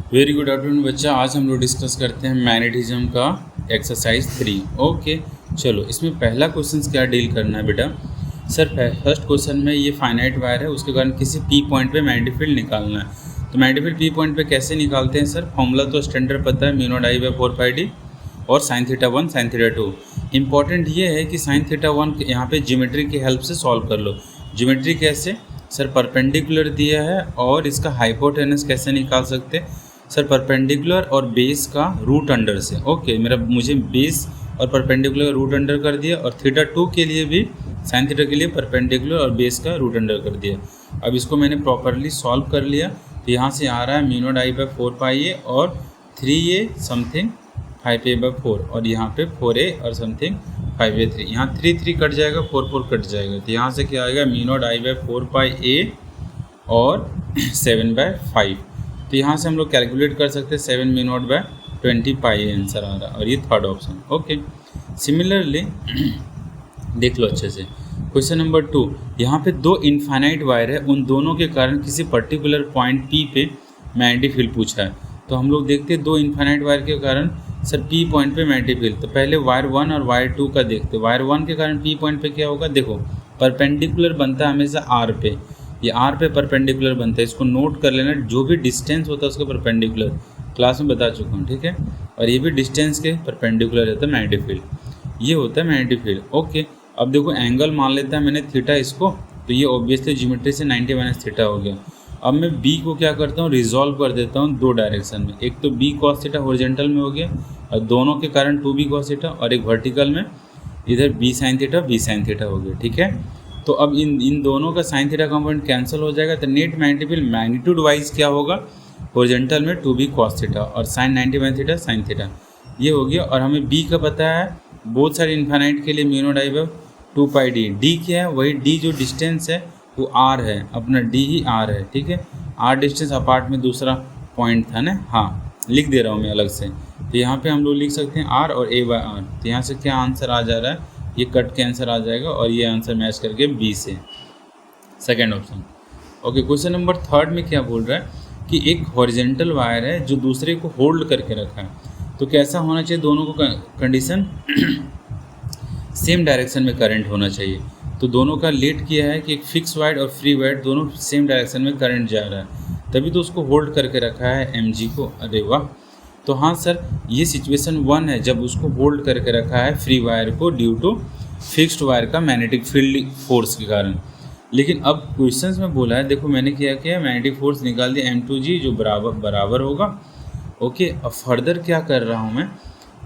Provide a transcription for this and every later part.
Very good afternoon बच्चा। आज हम लोग डिस्कस करते हैं मैग्नेटिज्म का एक्सरसाइज 3। ओके, चलो इसमें पहला क्वेश्चन क्या डील करना है बेटा। सर फर्स्ट क्वेश्चन में ये फाइनाइट वायर है, उसके कारण किसी पी पॉइंट पे मैग्नेटिक फील्ड निकालना है। तो मैग्नेटिक फील्ड पी पॉइंट पे कैसे निकालते हैं सर? फॉर्मूला तो स्टैंडर्ड पता है, म्यू नॉट आई बाय 4 पाई डी और sine theta 1 sine theta 2। Important ये है कि साइन थीटा 1 यहाँ पे ज्योमेट्री की हेल्प से सॉल्व कर लो। ज्योमेट्री कैसे सर? परपेंडिकुलर दिया है और इसका हाइपोटेनस कैसे निकाल सकते सर? परपेंडिकुलर और बेस का रूट अंडर से। ओके, मुझे बेस और परपेंडिकुलर रूट अंडर कर दिया और थीटा 2 के लिए भी साइन थीटा के लिए परपेंडिकुलर और बेस का रूट अंडर कर दिया। अब इसको मैंने प्रॉपरली सॉल्व कर लिया तो यहाँ से आ रहा है म्यू नॉट आई बाय 4 पाई ए और 3a समथिंग 5a बाय 4 और यहाँ पे 4a और समथिंग 5a 3। यहाँ 3 कट जाएगा, 4 कट जाएगा तो यहाँ से क्या आएगा म्यू नॉट आई बाय 4 पाई ए और 7 बाय 5। तो यहाँ से हम लोग कैलकुलेट कर सकते हैं 7 म्यू नॉट बाय 20 पाई आंसर आ रहा है और ये थर्ड ऑप्शन। ओके, सिमिलरली देख लो अच्छे से क्वेश्चन नंबर 2। यहाँ पे दो इनफाइनाइट वायर है, उन दोनों के कारण किसी पर्टिकुलर पॉइंट P पे मैग्नेटिक फील्ड पूछा है। तो हम लोग देखते हैं दो इनफाइनाइट वायर के कारण सर P पॉइंट पे मैग्नेटिक फील्ड। तो पहले वायर 1 और वायर 2 का देखते। वायर 1 के कारण P पॉइंट पे क्या होगा? देखो परपेंडिकुलर बनता है हमेशा R पे, ये R पे परपेंडिकुलर बनता है, इसको नोट कर लेना। जो भी डिस्टेंस होता है उसका परपेंडिकुलर क्लास में बता चुका हूँ, ठीक है। और ये भी डिस्टेंस के परपेंडिकुलर रहता है मैग्नेटिक फील्ड, ये होता है मैग्नेटिक फील्ड। ओके, अब देखो एंगल मान लेता है मैंने थीटा इसको, तो ये ऑब्वियसली ज्योमेट्री से 90 माइनस थीटा हो गया। अब मैं B को क्या करता हूँ? रिजॉल्व कर देता हूँ दो डायरेक्शन में। एक तो B cos थीटा हॉरिजॉन्टल में हो गया और दोनों के कारण 2B cos थीटा, और एक वर्टिकल में इधर B sin थीटा हो गया, ठीक है। तो अब इन दोनों का साइन थीटा कंपोनेंट कैंसिल हो जाएगा तो net magnetic field magnitude wise क्या होगा? हॉरिजॉन्टल में 2B cos थीटा और sine 90 minus theta sine theta, ये हो गया। और हमें B का पता है बहुत सारे इन्फाइनाइट के लिए म्यू नॉट आई बाय 2 पाई डी। डी क्या है? वही डी जो डिस्टेंस है वो R है, अपना D ही R है, ठीक है। R डिस्टेंस अपार्ट में दूसरा पॉइंट था ना, हाँ लिख दे रहा हूँ मैं अलग से। तो यहाँ पे हम लोग लिख सकते हैं R और A बाय R। तो यहाँ से क्या आंसर आ जा रहा है? ये कट के आंसर आ जाएगा और ये आंसर मैच करके B से, second option. Okay, question number 3 में क्या बोल रहा है कि एक हॉरिजॉन्टल वायर है जो दूसरे को होल्ड करके रखा है। तो कैसा होना चाहिए? दोनों को कंडीशन सेम डायरेक्शन में करंट होना चाहिए। तो दोनों का लेट किया है कि एक फिक्स वायर और फ्री वायर दोनों सेम डायरेक्शन में करंट जा रहा है, तभी तो उसको होल्ड करके रखा है mg को। अरे वाह! तो हाँ सर, ये सिचुएशन 1 है जब उसको होल्ड करके रखा है फ्री वायर को ड्यू टू फिक्स्ड वायर का मैग्नेटिक फील्ड फोर्स के कारण। लेकिन अब क्वेश्चंस में बोला है, देखो मैंने क्या किया, मैग्नेटिक फोर्स निकाल दिया m2g जो बराबर होगा। ओके, अब फर्दर क्या कर रहा हूँ मैं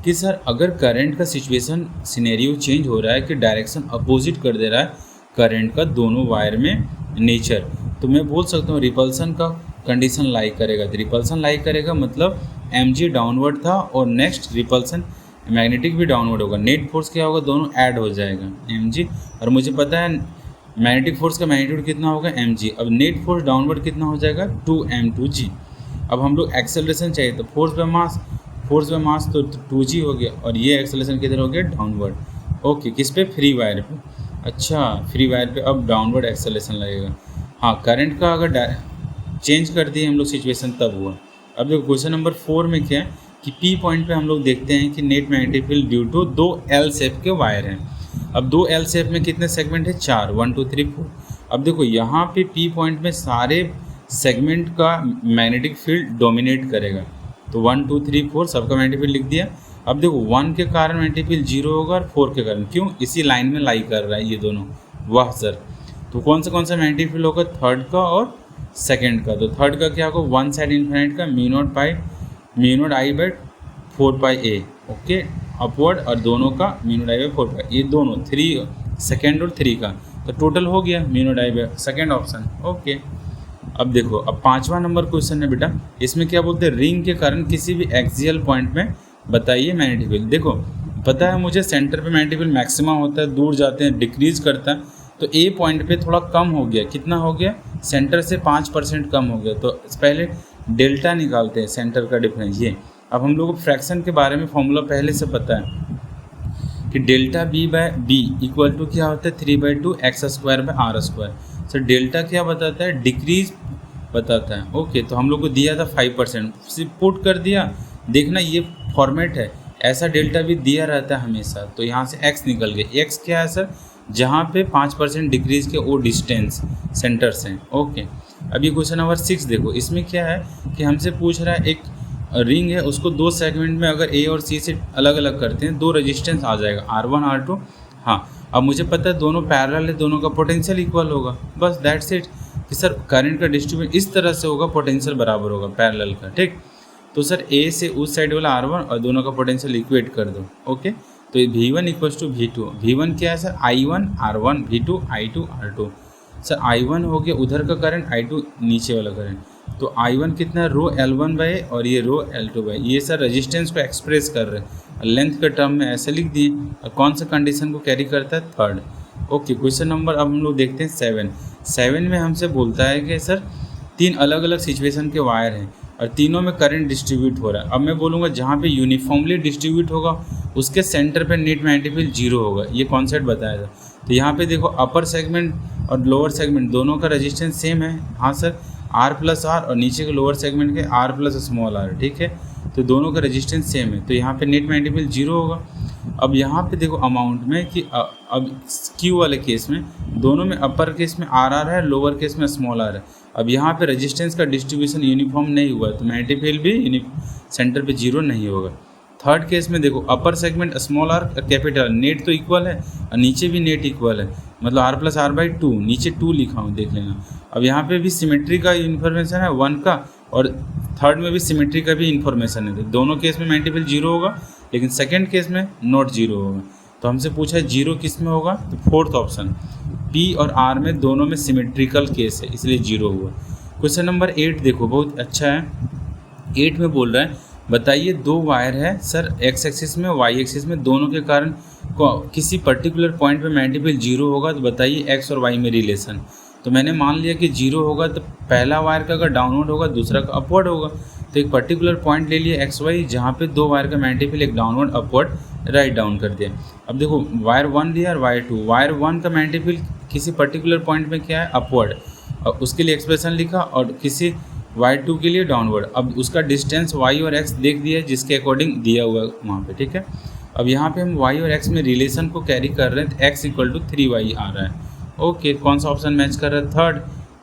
कि सर अगर करंट का सिचुएशन सिनेरियो चेंज हो रहा है कि डायरेक्शन अपोजिट कर दे रहा है करंट का दोनों वायर में नेचर, तो मैं बोल सकता हूँ रिपल्सन का कंडीशन लाइक करेगा। तो रिपल्सन लाइक करेगा मतलब mg डाउनवर्ड था और नेक्स्ट रिपल्सन मैग्नेटिक भी डाउनवर्ड होगा। नेट फोर्स क्या होगा? दोनों ऐड हो जाएगा mg, और मुझे पता है मैग्नेटिक फोर्स का मैग्नीट्यूड कितना होगा? mg। अब नेट फोर्स डाउनवर्ड कितना हो जाएगा? 2m2g। अब हम लोग एक्सेलरेशन चाहिए तो फोर्स बाय मास तो 2g हो गया और ये एक्सेलरेशन किधर हो गया? डाउनवर्ड। ओके, किस पे? फ्री वायर पे। अच्छा, फ्री वायर पे अब डाउनवर्ड एक्सेलरेशन लगेगा। हाँ, करंट का अगर चेंज कर दिए हम लोग सिचुएशन तब हुआ। अब देखो क्वेश्चन नंबर 4 में क्या है कि P पॉइंट पे हम लोग देखते हैं कि net magnetic field due to दो L शेप के वायर हैं। अब दो L शेप में कितने सेगमेंट है? 4, 1 2 3 4। अब देखो यहाँ पे P पॉइंट में सारे सेगमेंट का मैग्नेटिक फील्ड डोमिनेट करेगा। तो 1 2 3 4 सबका मैग्नेटिक फील्ड लिख दिया। अब देखो 1 के कारण मैग्नेटिक फील्ड 0 होगा और 4 के कारण, क्यों? इसी लाइन में लाई कर रहा है ये दोनों। वाह सर! तो कौन सा मैग्नेटिक फील्ड होगा? थर्ड का और सेकंड का। तो थर्ड का क्या होगा? वन साइड इन्फिनिट का म्यू नॉट आई बाय 4 पाई ए। ओके, अपवर्ड, और दोनों का म्यू नॉट आई बाय 4 पाई, ये दोनों 3 सेकेंड और 3 का, तो टोटल हो गया म्यू नॉट आई बाय, सेकेंड ऑप्शन। ओके, अब देखो अब 5वां नंबर क्वेश्चन है बेटा। इसमें क्या बोलते हैं? रिंग के कारण किसी भी एक्सियल पॉइंट में बताइए मैग्नेटिक फील्ड। देखो पता है मुझे सेंटर पे मैग्नेटिक फील्ड मैक्सिमम होता है, दूर जाते हैं डिक्रीज करता है। तो ए पॉइंट पे थोड़ा कम हो गया, कितना हो गया? सेंटर से 5% कम हो गया। तो पहले डेल्टा निकालते हैं, सेंटर का डिफरेंस ये। अब हम लोग को फ्रैक्शन के बारे में फॉर्मूला पहले से पता है कि delta B by B equal to क्या होता है? 3/2 x² bye r²। Sir delta क्या बताता है? डिक्रीज बताता है। ओके, तो हम लोग को दिया था 5%, सिर्फ पुट कर दिया। देखना ये फॉर्मेट है, ऐसा डेल्टा भी दिया रहता है हमेशा। तो यहाँ से x निकल गया। x क्या है सर, जहाँ पे 5% डिक्रीज के वो डिस्टेंस सेंटर्स हैं। ओके, अब ये क्वेश्चन नंबर 6 देखो, इसमें क्या है कि हमसे पूछ रहा है एक रिंग है, उसको दो सेगमेंट में अगर ए और सी से अलग अलग करते हैं, दो रेजिस्टेंस आ जाएगा R1 R2। हाँ, अब मुझे पता है दोनों पैरेलल है, दोनों का पोटेंशियल इक्वल होगा, बस दैट्स इट। कि सर करंट का डिस्ट्रीब्यूशन इस तरह से होगा, पोटेंशियल बराबर होगा पैरेलल का, ठीक। तो सर ए से उस साइड वाला R1 और दोनों का पोटेंशियल इक्वेट कर दो। ओके, तो V1 equals to V2। V1 क्या है sir, I1 R1, V2 I2 R2। Sir I1 हो गया उधर का करंट, I2 नीचे वाला करंट। तो I1 कितना है, रो L1 बाई और ये रो L2 बाई। ये सर रेजिस्टेंस को एक्सप्रेस कर रहे हैं, लेंथ के टर्म में ऐसे लिख दिए। और कौन सा कंडीशन को कैरी करता है, थर्ड। ओके, क्वेश्चन नंबर अब हम लोग देखते हैं 7 में हमसे बोलता है कि सर 3 अलग अलग सिचुएशन के वायर हैं और तीनों में करंट डिस्ट्रीब्यूट हो रहा है। अब मैं बोलूँगा जहाँ पे यूनिफॉर्मली डिस्ट्रीब्यूट होगा उसके सेंटर पे नेट मैग्नेटिक फील्ड 0 होगा, ये कॉन्सेप्ट बताया था। तो यहाँ पे देखो अपर सेगमेंट और लोअर सेगमेंट दोनों का रेजिस्टेंस सेम है। हाँ सर, R प्लस R और नीचे के लोअर सेगमेंट के R प्लस स्मॉल r, ठीक है। तो दोनों का रेजिस्टेंस सेम है, तो यहाँ पे नेट मैग्नेटिक फील्ड 0 होगा। अब यहाँ पे देखो अमाउंट में कि अब Q वाले केस में दोनों में अपर केस में RR है, लोअर केस में स्मॉल r है। अब यहाँ पे रेजिस्टेंस का डिस्ट्रीब्यूशन यूनिफॉर्म नहीं हुआ, तो मैग्नेटिक फील्ड भी सेंटर पे 0 नहीं होगा। थर्ड केस में देखो upper segment small r capital, net तो इक्वल है और नीचे भी नेट इक्वल है, मतलब R प्लस R बाई 2, नीचे 2 लिखा हूँ, देख लेना। अब यहाँ पे भी सिमेट्री का इन्फॉर्मेशन है 1 का, और थर्ड में भी सिमेट्री का भी इन्फॉर्मेशन है। तो दोनों केस में मैग्नेटिक फील्ड 0 होगा, लेकिन सेकेंड केस में नॉट 0 होगा। तो हमसे पूछा है 0 किस में होगा, तो फोर्थ ऑप्शन P और R में दोनों में सिमेट्रिकल केस है, इसलिए 0 हुआ। क्वेश्चन नंबर 8 देखो, बहुत अच्छा है। 8 में बोल रहा है बताइए दो वायर है सर, x एक्सिस में y एक्सिस में, दोनों के कारण किसी पर्टिकुलर पॉइंट पे मैग्नेटिक फील्ड 0 होगा, तो बताइए x और y में रिलेशन। तो मैंने मान लिया कि 0 होगा, तो पहला वायर का अगर डाउनवर्ड होगा दूसरा का अपवर्ड होगा। तो एक पर्टिकुलर पॉइंट ले लिया एक्स वाई, जहाँ पे दो वायर का मैग्नेटिक फील्ड एक डाउनवर्ड अपवर्ड राइट डाउन कर दिया। अब देखो वायर 1 लिया और वायर 2, वायर 1 का मैग्नेटिक फील्ड किसी पर्टिकुलर पॉइंट में क्या है, अपवर्ड, और उसके लिए एक्सप्रेशन लिखा, और किसी वायर 2 के लिए डाउनवर्ड। अब उसका डिस्टेंस y और x देख दिया है, जिसके अकॉर्डिंग दिया हुआ है वहाँ पे, ठीक है। अब यहाँ पे हम y और x में रिलेशन को कैरी कर रहे हैं, तो x इक्वल टू 3y आ रहा है। ओके, कौन सा ऑप्शन मैच कर रहा है, थर्ड,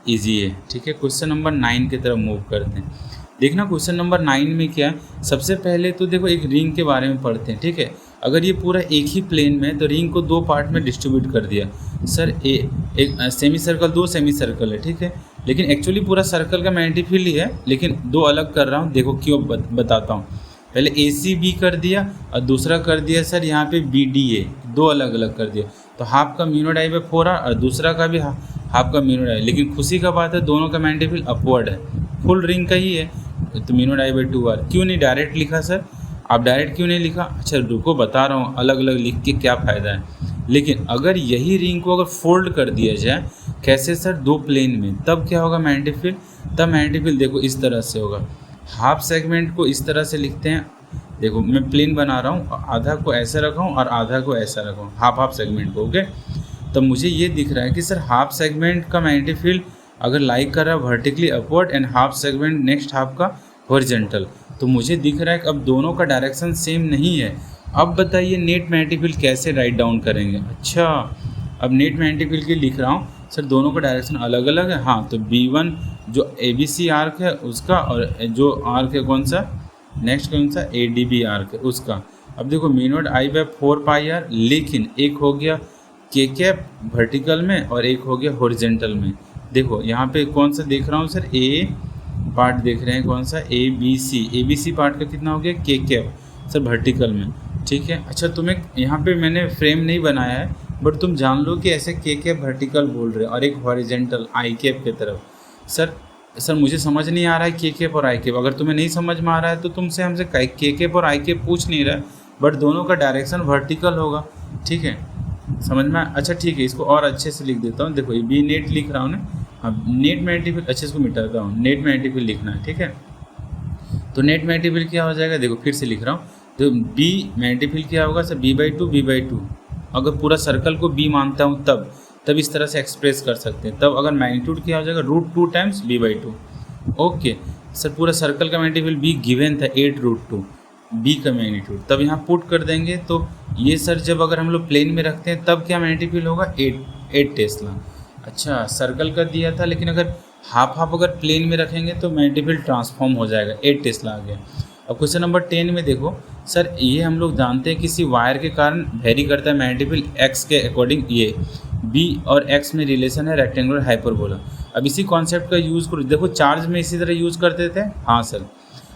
इजी है, ठीक है। क्वेश्चन नंबर 9 की तरफ मूव करते हैं। देखना क्वेश्चन नंबर 9 में क्या है, सबसे पहले तो देखो एक रिंग के बारे में पढ़ते हैं, ठीक है। अगर ये पूरा एक ही प्लेन में, तो रिंग को दो पार्ट में डिस्ट्रीब्यूट कर दिया सर, एक सेमी सर्कल, दो सेमी सर्कल है, ठीक है। लेकिन एक्चुअली पूरा सर्कल का मैग्नेटिक फील्ड ही है, लेकिन दो अलग कर रहा हूँ, देखो क्यों बताता हूँ। पहले AC B कर दिया और दूसरा कर दिया सर यहाँ पे BDA, दो अलग अलग कर दिया। तो हाफ का mu naught I by 4R और दूसरा का भी हाफ का म्यू नॉट I। लेकिन खुशी का बात है दोनों का मैग्नेटिक फील्ड अपवर्ड है, फुल रिंग का ही है, तो mu not I by 2R। क्यों नहीं डायरेक्ट लिखा सर, आप डायरेक्ट क्यों नहीं लिखा? अच्छा रुको बता रहा हूँ, अलग अलग लिख के क्या फ़ायदा है। लेकिन अगर यही रिंग को अगर फोल्ड कर दिया जाए, कैसे सर, दो प्लेन में, तब क्या होगा मैग्नेटिक फील्ड, तब मैग्नेटिक फील्ड देखो इस तरह से होगा। हाफ सेगमेंट को इस तरह से लिखते हैं, देखो मैं प्लेन बना रहा हूँ, आधा को ऐसा रखा हूँ और आधा को ऐसा रखा हूँ, हाफ सेगमेंट को, ओके। तब मुझे ये दिख रहा है कि सर हाफ सेगमेंट का मैग्नेटिक फील्ड अगर लाइक कर रहा है vertically upward and half segment next half का हॉरिजॉन्टल, तो मुझे दिख रहा है कि अब दोनों का डायरेक्शन सेम नहीं है। अब बताइए नेट मैग्नेटिक फील्ड कैसे राइट डाउन करेंगे। अच्छा, अब नेट मैग्नेटिक फील्ड के लिख रहा हूँ सर, दोनों का डायरेक्शन अलग अलग है। हाँ, तो B1 जो ABC आर्क है उसका, और जो आर्क है कौन सा, नेक्स्ट कौन सा, ADB आर्क है उसका। अब देखो mu naught I by 4 pi R, लेकिन एक हो गया K कैप वर्टिकल में और एक हो गया हॉरिजॉन्टल में। देखो यहाँ पे कौन सा देख रहा हूँ सर, A पार्ट देख रहे हैं, कौन सा, ABC पार्ट का कितना हो गया, K कैप सर वर्टिकल में, ठीक है। अच्छा तुम्हें यहाँ पे मैंने फ्रेम नहीं बनाया है, बट तुम जान लो कि ऐसे K कैप वर्टिकल बोल रहे हो और एक हॉरिजॉन्टल I कैप की तरफ। सर मुझे समझ नहीं आ रहा है K कैप और I कैप। अगर तुम्हें नहीं समझ में आ रहा है तो तुमसे हमसे K कैप और I कैप पूछ नहीं रहा है, बट दोनों का डायरेक्शन वर्टिकल होगा, ठीक है, समझ में। अच्छा ठीक है, इसको और अच्छे से लिख देता हूँ, देखो ये B नेट लिख रहा हूँ ना, हाँ नेट मैग्नेटिक फील्ड, अच्छे इसको मिटाता हूँ, नेट मैग्नेटिक फील्ड लिखना है, ठीक है। तो नेट मैग्नेटिक फील्ड क्या हो जाएगा, देखो फिर से लिख रहा हूँ, तो B मैग्नेटिक फील्ड क्या होगा सर, B/2 अगर पूरा सर्कल को B मानता हूँ तब इस तरह से एक्सप्रेस कर सकते हैं। तब अगर मैग्नीट्यूड क्या हो जाएगा, √2 टाइम्स B/2, ओके सर, पूरा सर्कल का मैग्नेटिक फील्ड बी गिवन था 8√2 बी का मैग्नीट्यूड, तब यहाँ पुट कर देंगे तो ये सर जब अगर हम लोग प्लेन में रखते हैं तब क्या मैग्नेटिक फील्ड होगा 8 टेस्ला। अच्छा सर्कल का दिया था, लेकिन अगर हाफ अगर प्लेन में रखेंगे तो मैग्नेटिक फील्ड ट्रांसफॉर्म हो जाएगा, 8 टेस्ला आ गया। अब क्वेश्चन नंबर 10 में देखो सर, ये हम लोग जानते हैं किसी वायर के कारण वेरी करता है मैग्नेटिक फील्ड एक्स के अकॉर्डिंग, ये बी और एक्स में रिलेशन है रेक्टेंगुलर हाइपरबोला। अब इसी कॉन्सेप्ट का यूज़ करो, देखो चार्ज में इसी तरह यूज़ करते थे। हाँ सर,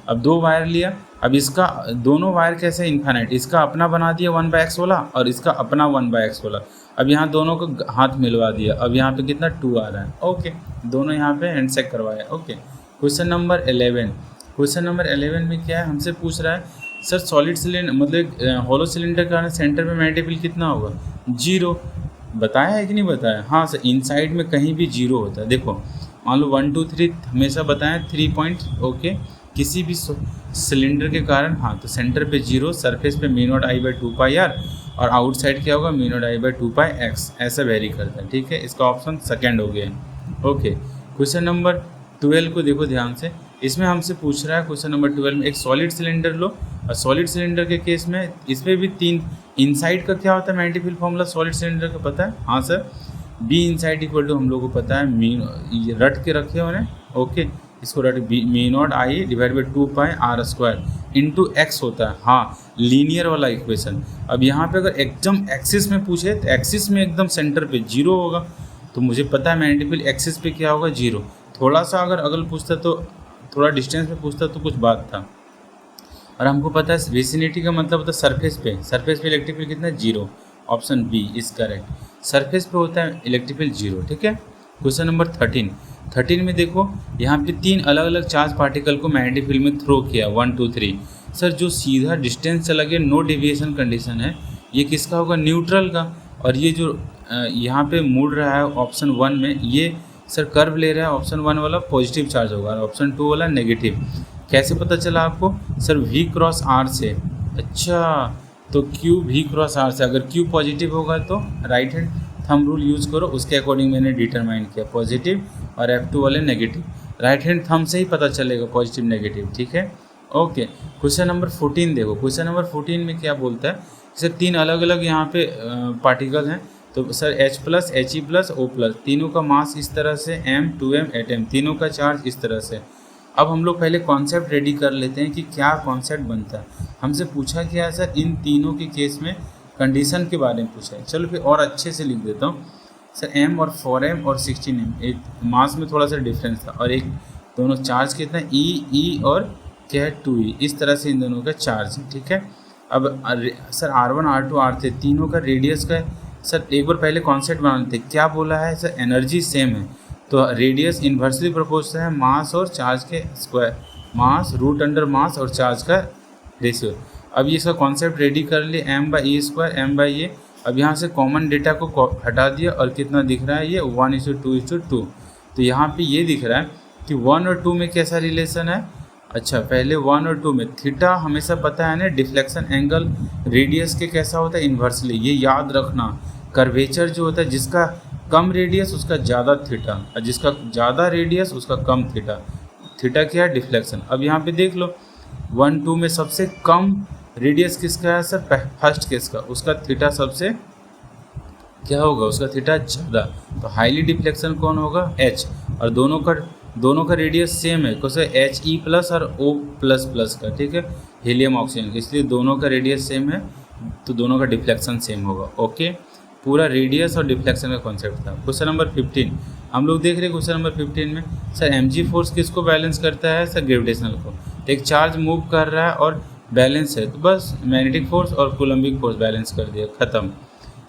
अब 2 वायर लिया, अब इसका दोनों वायर कैसे इन्फाइनाइट, इसका अपना बना दिया 1/x वाला और इसका अपना 1/x वाला। अब यहाँ दोनों को हाथ मिलवा दिया, अब यहाँ पे कितना 2 आ रहा है। ओके, दोनों यहाँ पे हैंडशेक करवाया। Okay, question number 11। Question number 11 में क्या है, हमसे पूछ रहा है सर सॉलिड सिलेंडर मतलब हॉलो सिलेंडर का सेंटर पे मैग्नेटिक फील्ड कितना होगा, 0। बताया है कि नहीं बताया? हाँ सर, इनसाइड में कहीं भी 0 होता है। देखो मान लो 1 2 3 हमेशा बताएं 3 पॉइंट। ओके, किसी भी सिलेंडर के कारण, हाँ तो सेंटर पे 0, सरफेस पे μ0I/2πr और आउटसाइड क्या होगा μ0I/2πx, ऐसा वेरी करता है। ठीक है, इसका ऑप्शन सेकेंड हो गया है। ओके, क्वेश्चन नंबर 12 को देखो ध्यान से, इसमें हमसे पूछ रहा है क्वेश्चन नंबर 12 में एक सॉलिड सिलेंडर लो, और सॉलिड सिलेंडर के केस में इसमें भी 3 इनसाइड का क्या होता है magnetic field formula solid cylinder का पता है? हाँ sir, B inside equal to हम लोग को पता है ये रट के रखे हो ने। ओके, इसको रट μ0I/2πr² इंटू एक्स होता है। हाँ, लीनियर वाला इक्वेशन। अब यहाँ पे अगर एकदम एक्सिस में पूछे तो एक्सिस में एकदम सेंटर पे 0 होगा, तो मुझे पता है मैग्नेटिक फील्ड एक्सिस पे क्या होगा 0। थोड़ा सा अगर पूछता तो थोड़ा डिस्टेंस पे पूछता तो कुछ बात था, और हमको पता है विसिनिटी का मतलब होता है सरफेस पे इलेक्ट्रिक फील्ड कितना है 0। Option B is correct, surface पे होता है इलेक्ट्रिक फील्ड 0। ठीक है, क्वेश्चन नंबर 13 में देखो यहाँ पे 3 अलग अलग चार्ज पार्टिकल को मैग्नेटिक फील्ड में थ्रो किया 1 2 3। सर जो सीधा डिस्टेंस चला गया, नो डेविएशन कंडीशन है, ये किसका होगा, न्यूट्रल का। और ये जो यहाँ पे मुड़ रहा है ऑप्शन 1 में, ये सर कर्व ले रहा है, ऑप्शन 1 वाला पॉजिटिव चार्ज होगा, ऑप्शन 2 वाला नेगेटिव। कैसे पता चला आपको? सर V×R से। अच्छा, तो Q V×R से, अगर Q पॉजिटिव होगा तो right hand thumb rule use करो, उसके अकॉर्डिंग मैंने डिटरमाइन किया पॉजिटिव, और F2 वाले नेगेटिव। राइट हैंड थंब से ही पता चलेगा पॉजिटिव नेगेटिव। ठीक है, ओके। क्वेश्चन नंबर 14 देखो, क्वेश्चन नंबर 14 में क्या बोलता है, सर 3 अलग अलग यहाँ पे पार्टिकल हैं, तो सर H+, He+, O+, तीनों का मास इस तरह से m 2m 8m, तीनों का चार्ज इस तरह से। अब हम लोग पहले कॉन्सेप्ट रेडी कर लेते हैं कि क्या कॉन्सेप्ट बनता है। हमसे पूछा क्या है सर, इन तीनों के केस में कंडीशन के बारे में पूछा है। चलो फिर और अच्छे से लिख देता हूँ सर, m और 4m और 16m, एक मास में थोड़ा सा डिफरेंस था, और एक दोनों चार्ज कितना है E और क्या है 2E, इस तरह से इन दोनों का चार्ज है। ठीक है, अब सर R1 R2 R3 तीनों का रेडियस का है। सर एक बार पहले कॉन्सेप्ट बनाते हैं, क्या बोला है सर, एनर्जी सेम है, तो रेडियस इन्वर्सली प्रोपोर्शनल है मास और चार्ज के स्क्वायर, मास √अंडर मास और चार्ज का रेशियो। अब ये इसका कॉन्सेप्ट रेडी कर लिए, m/e² m/a। अब यहाँ से कॉमन डेटा को हटा दिया, और कितना दिख रहा है ये 1:2:2। तो यहाँ पे ये दिख रहा है कि 1 और 2 में कैसा रिलेशन है। अच्छा, पहले 1 और 2 में थीटा हमेशा पता है ना, डिफ्लेक्शन एंगल रेडियस के कैसा होता है इन्वर्सली, ये याद रखना। कर्वेचर जो होता है, जिसका कम रेडियस उसका ज़्यादा थीटा, और जिसका ज़्यादा रेडियस उसका कम थीटा। थीटा क्या है, डिफ्लेक्शन। अब यहाँ पे देख लो 1 2 में सबसे कम रेडियस किसका है सर, फर्स्ट केस का, उसका थीटा सबसे क्या होगा, उसका थीटा ज़्यादा, तो हाईली डिफ्लेक्शन कौन होगा, H। और दोनों का रेडियस सेम है, कैसे He+ और O++ का। ठीक है, हीलियम ऑक्सीजन, इसलिए दोनों का रेडियस सेम है, तो दोनों का डिफ्लेक्शन सेम होगा। ओके, पूरा रेडियस और डिफ्लेक्शन का कॉन्सेप्ट था। क्वेश्चन नंबर 15 हम लोग देख रहे हैं। क्वेश्चन नंबर 15 में सर mg फोर्स किसको बैलेंस करता है सर, ग्रेविटेशनल को। तो एक चार्ज मूव कर रहा है और बैलेंस है, तो बस मैग्नेटिक फोर्स और कूलम्बिक फोर्स बैलेंस कर दिया, ख़त्म।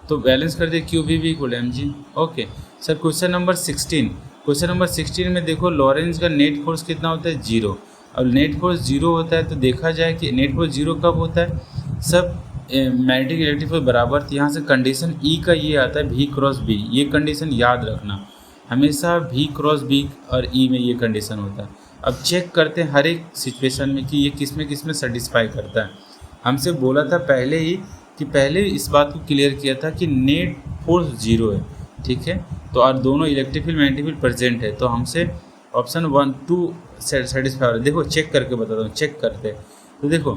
तो बैलेंस कर दिया QV = mg। Okay sir, question number 16। Question number 16 में देखो लॉरेंज का नेट फोर्स कितना होता है, 0। अब नेट फोर्स 0 होता है, तो देखा जाए कि नेट फोर्स 0 कब होता है, सब मैग्नेटिक इलेक्ट्रिक फोर्स बराबर। तो यहाँ से कंडीशन E का ये आता है V×B, ये कंडीशन याद रखना हमेशा, V×B और E में ये कंडीशन होता है। अब चेक करते हैं हर एक सिचुएशन में कि ये किस में सेटिस्फाई करता है। हमसे बोला था पहले ही कि पहले इस बात को क्लियर किया था कि नेट फोर्स 0 है, ठीक है। तो और दोनों electric field magnetic field present है, तो हमसे ऑप्शन 1 2 सेटिस्फाई हो रहा है। देखो चेक करके बताता हूँ, चेक करते। तो देखो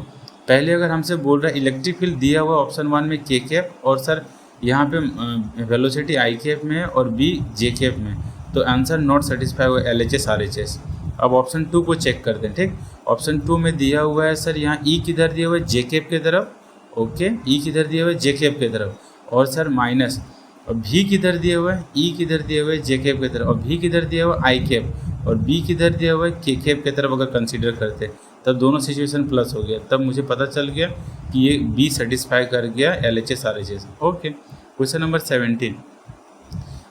पहले अगर हमसे बोल रहा है इलेक्ट्रिक फील्ड दिया हुआ ऑप्शन 1 में के कैप, और सर यहाँ पे वेलोसिटी आई कैप में है और बी जे कैप में, तो आंसर नॉट सेटिस्फाई हुआ LHS RHS। अब ऑप्शन 2 को चेक करते हैं। ठीक, ऑप्शन 2 में दिया हुआ है सर यहाँ ई किधर दिया हुआ है जे कैप की तरफ, ओके, ई किधर दिया हुआ है जे कैप की तरफ, और सर माइनस, और भी किधर दिया हुआ है ई किधर दिया हुआ है जे कैप की तरफ, और भी किधर दिया हुआ है आई कैप, और बी किधर दिया हुआ है के कैप की तरफ। अगर कंसीडर करते तब दोनों सिचुएशन प्लस हो गया, तब मुझे पता चल गया कि ये बी सेटिस्फाई कर गया LHS RHS। Okay, question number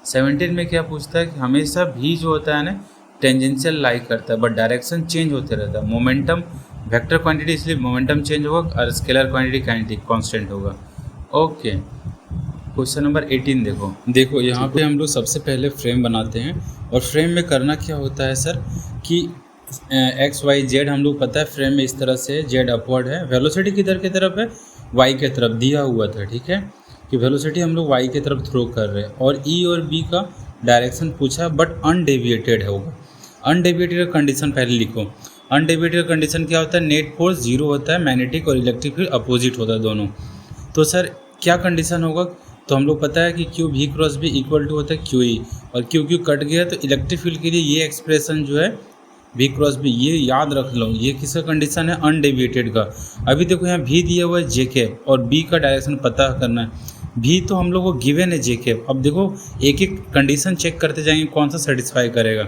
17 में क्या पूछता है कि हमेशा भी जो होता है ना टेंजेंशियल लाई करता है, बट डायरेक्शन चेंज होते रहता है। मोमेंटम वेक्टर क्वांटिटी, इसलिए मोमेंटम चेंज होगा, और स्केलर क्वांटिटी कांस्टेंट होगा। ओके, क्वेश्चन नंबर 18 देखो यहाँ पे हम लोग सबसे पहले फ्रेम बनाते हैं, और फ्रेम में करना क्या होता है सर कि XYZ हम लोग पता है फ्रेम में इस तरह से, Z अपवर्ड है, वेलोसिटी किधर की तरफ है, Y के तरफ दिया हुआ था। ठीक है, कि वेलोसिटी हम लोग Y की तरफ थ्रो कर रहे हैं, और E और B का डायरेक्शन पूछा बट अनडेविएटेड होगा। अनडेविएटेड कंडीशन पहले लिखो। अनडेविएटेड कंडीशन क्या होता है, नेट फोर्स 0 होता है, मैग्नेटिक और इलेक्ट्रिक फील्ड अपोजिट होता है दोनों। तो सर क्या कंडीशन होगा, तो हम लोग पता है कि Q V cross B equal to होता है QE, और क्यू कट गया, तो इलेक्ट्रिक फील्ड के लिए ये एक्सप्रेशन जो है V क्रॉस B, ये याद रख लो, ये किसका कंडीशन है, अनडेविएटेड का। अभी देखो यहाँ V दिया हुआ है जे कैप, और B का डायरेक्शन पता करना है। V तो हम लोग को गिवन है जे कैप। अब देखो एक एक कंडीशन चेक करते जाएंगे कौन सा सेटिस्फाई करेगा।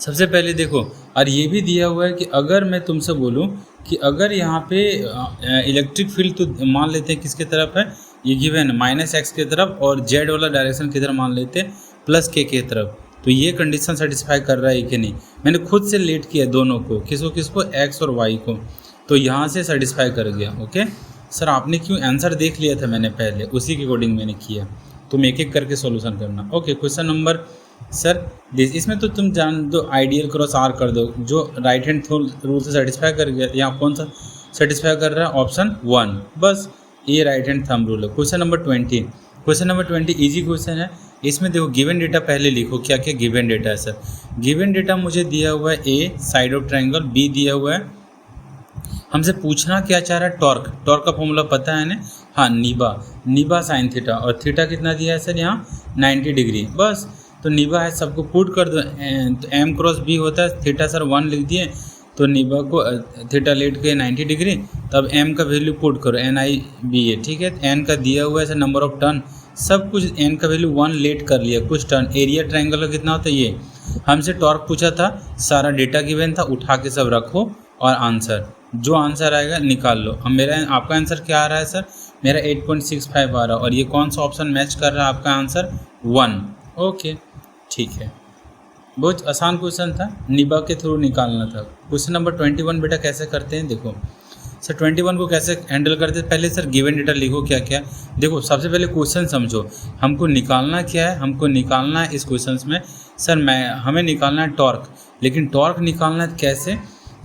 सबसे पहले देखो, और ये भी दिया हुआ है कि अगर मैं तुमसे बोलूँ कि अगर यहाँ पे इलेक्ट्रिक फील्ड, तो मान लेते हैं किसके तरफ है, ये गिवन है -x की तरफ, और Z वाला डायरेक्शन किधर मान लेते हैं, +k की तरफ। तो ये कंडीशन सेटिस्फाई कर रहा है कि नहीं। मैंने खुद से लेट किया दोनों को, किसको x और y को, तो यहाँ से सेटिस्फाई कर गया। ओके सर, आपने क्यों आंसर देख लिया था मैंने पहले, उसी के अकॉर्डिंग मैंने किया। तुम एक एक करके सॉल्यूशन करना। ओके, क्वेश्चन नंबर सर इसमें तो तुम जान दो, आइडियल क्रॉस R कर दो, जो राइट हैंड रूल से सेटिस्फाई कर गया। यहाँ कौन सा सेटिस्फाई कर रहा है, ऑप्शन 1, बस ये राइट हैंड थंब रूल है। Question number 20, question number 20 easy question है। इसमें देखो गिवन डेटा पहले लिखो, क्या क्या गिवन डेटा है सर। गिवन डेटा मुझे दिया हुआ है A side of triangle, B दिया हुआ है, हमसे पूछना क्या चाह रहा है, टॉर्क। टॉर्क का फॉर्मूला पता है ना, हाँ, नीबा साइन थीटा, और थीटा कितना दिया है सर यहाँ 90 डिग्री, बस। तो नीबा है, सबको पुट कर दो, तो M क्रॉस B होता है, थीटा सर 1 लिख दिए, तो नीबा को थीटा लेट के 90 डिग्री, तब M का वैल्यू पुट करो, NIBA, ठीक है। N का दिया हुआ है सर नंबर ऑफ टर्न, सब कुछ N का वैल्यू 1 लेट कर लिया, कुछ टर्न। एरिया ट्रायंगल का कितना होता है, ये हमसे टॉर्क पूछा था, सारा डेटा गिवन था, उठा के सब रखो, और आंसर जो आंसर आएगा निकाल लो। अब आपका आंसर क्या आ रहा है सर, मेरा 8.65 आ रहा है, और ये कौन सा ऑप्शन मैच कर रहा है, आपका आंसर 1। ओके, ठीक है, बहुत आसान क्वेश्चन था, निबा के थ्रू निकालना था। क्वेश्चन नंबर 21 बेटा कैसे करते हैं, देखो सर 21 को कैसे हैंडल करते हैं। पहले सर गिवन डेटा लिखो क्या क्या। देखो सबसे पहले क्वेश्चन समझो, हमको निकालना क्या है, हमको निकालना है इस क्वेश्चन में सर हमें निकालना है टॉर्क। लेकिन टॉर्क निकालना है कैसे,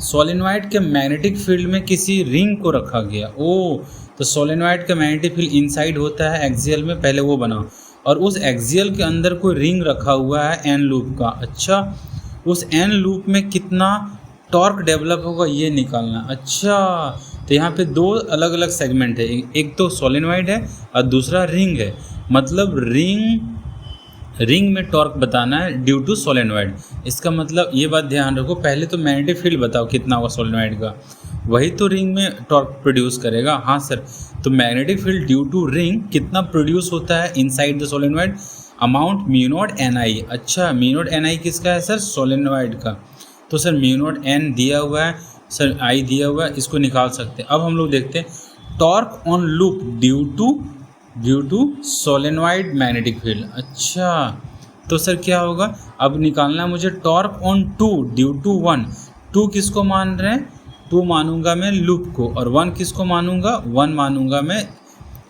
सोलेनॉइड के मैग्नेटिक फील्ड में किसी रिंग को रखा गया। ओ, तो सोलेनॉइड का मैग्नेटिक फील्ड इनसाइड होता है एक्सियल में, पहले वो बनाओ, और उस एक्सियल के अंदर कोई रिंग रखा हुआ है एन लूप का। अच्छा, उस एन लूप में कितना टॉर्क डेवलप होगा ये निकालना। अच्छा, तो यहाँ पे दो अलग अलग सेगमेंट है, एक तो सोलेनॉइड है और दूसरा रिंग है, मतलब रिंग में टॉर्क बताना है ड्यू टू सोलेनॉइड। इसका मतलब ये बात ध्यान रखो, पहले तो मैग्नेटिक फील्ड बताओ कितना होगा सोलेनॉइड का, वही तो रिंग में टॉर्क प्रोड्यूस करेगा। हाँ सर, तो magnetic field due to ring कितना प्रोड्यूस होता है inside the solenoid, amount mu naught NI। अच्छा, म्यू नॉट NI किसका है सर, सोलेनॉइड का। तो सर म्यू नॉट N दिया हुआ है सर, I दिया हुआ है, इसको निकाल सकते हैं। अब हम लोग देखते हैं torque on loop due to solenoid magnetic field. अच्छा, तो सर क्या होगा, अब निकालना है मुझे टॉर्क ऑन 2 ड्यू टू 1। 2 किसको मान रहे हैं, 2 मानूंगा मैं लूप को, और 1 किसको मानूंगा, 1 मानूंगा मैं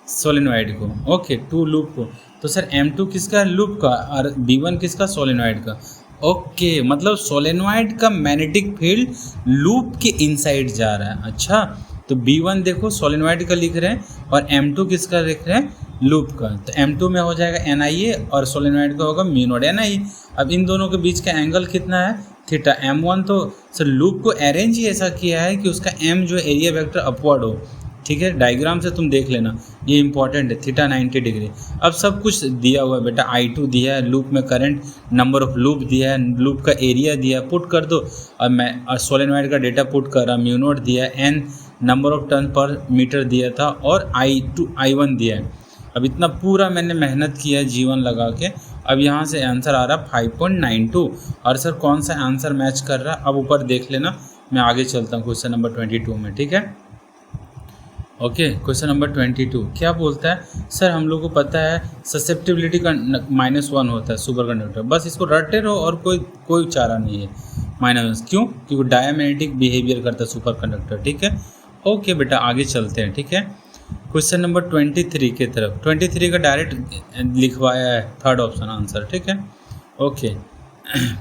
सोलेनॉइड को। ओके, 2 लूप को, तो सर M2 किसका है, लूप का, और B1 किसका, सोलेनॉइड का। ओके, मतलब सोलेनॉइड का मैग्नेटिक फील्ड लूप के इनसाइड जा रहा है। अच्छा, तो B1 देखो सोलेनॉइड का लिख रहे हैं, और M2 किसका लिख रहे हैं, लूप का। तो M2 में हो जाएगा NIA, और सोलेनॉइड का होगा म्यू नॉट NI। अब इन दोनों के बीच का एंगल कितना है, थीटा M1 तो सर लूप को अरेंज ही ऐसा किया है कि उसका M जो एरिया वेक्टर अपवर्ड हो, ठीक है। डायग्राम से तुम देख लेना, ये इंपॉर्टेंट है। Theta 90 degree. अब सब कुछ दिया हुआ है बेटा, I2 दिया है, लूप में करंट, नंबर ऑफ लूप दिया है, लूप का एरिया दिया है, पुट कर दो। अब मैं सोलेनॉइड का डेटा पुट कर रहा, म्यू नॉट दिया है, N नंबर ऑफ टर्न पर मीटर दिया था, और I1 दिया है। अब इतना पूरा मैंने मेहनत किया है G1 लगा के। अब यहाँ से आंसर आ रहा 5.92। और सर कौन सा आंसर मैच कर रहा है अब ऊपर देख लेना। मैं आगे चलता हूँ क्वेश्चन नंबर 22 में, ठीक है। ओके, क्वेश्चन नंबर 22 क्या बोलता है? सर हम लोग को पता है ससेप्टिबिलिटी का -1 होता है सुपर कंडक्टर, बस इसको रटे रहो और कोई चारा नहीं है। -1 क्यों? क्योंकि डायमैग्नेटिक बिहेवियर करता है सुपर कंडक्टर, ठीक है। ओके बेटा आगे चलते हैं, ठीक है। क्वेश्चन नंबर 23 की तरफ। 23 का डायरेक्ट लिखवाया है, थर्ड ऑप्शन आंसर, ठीक है। ओके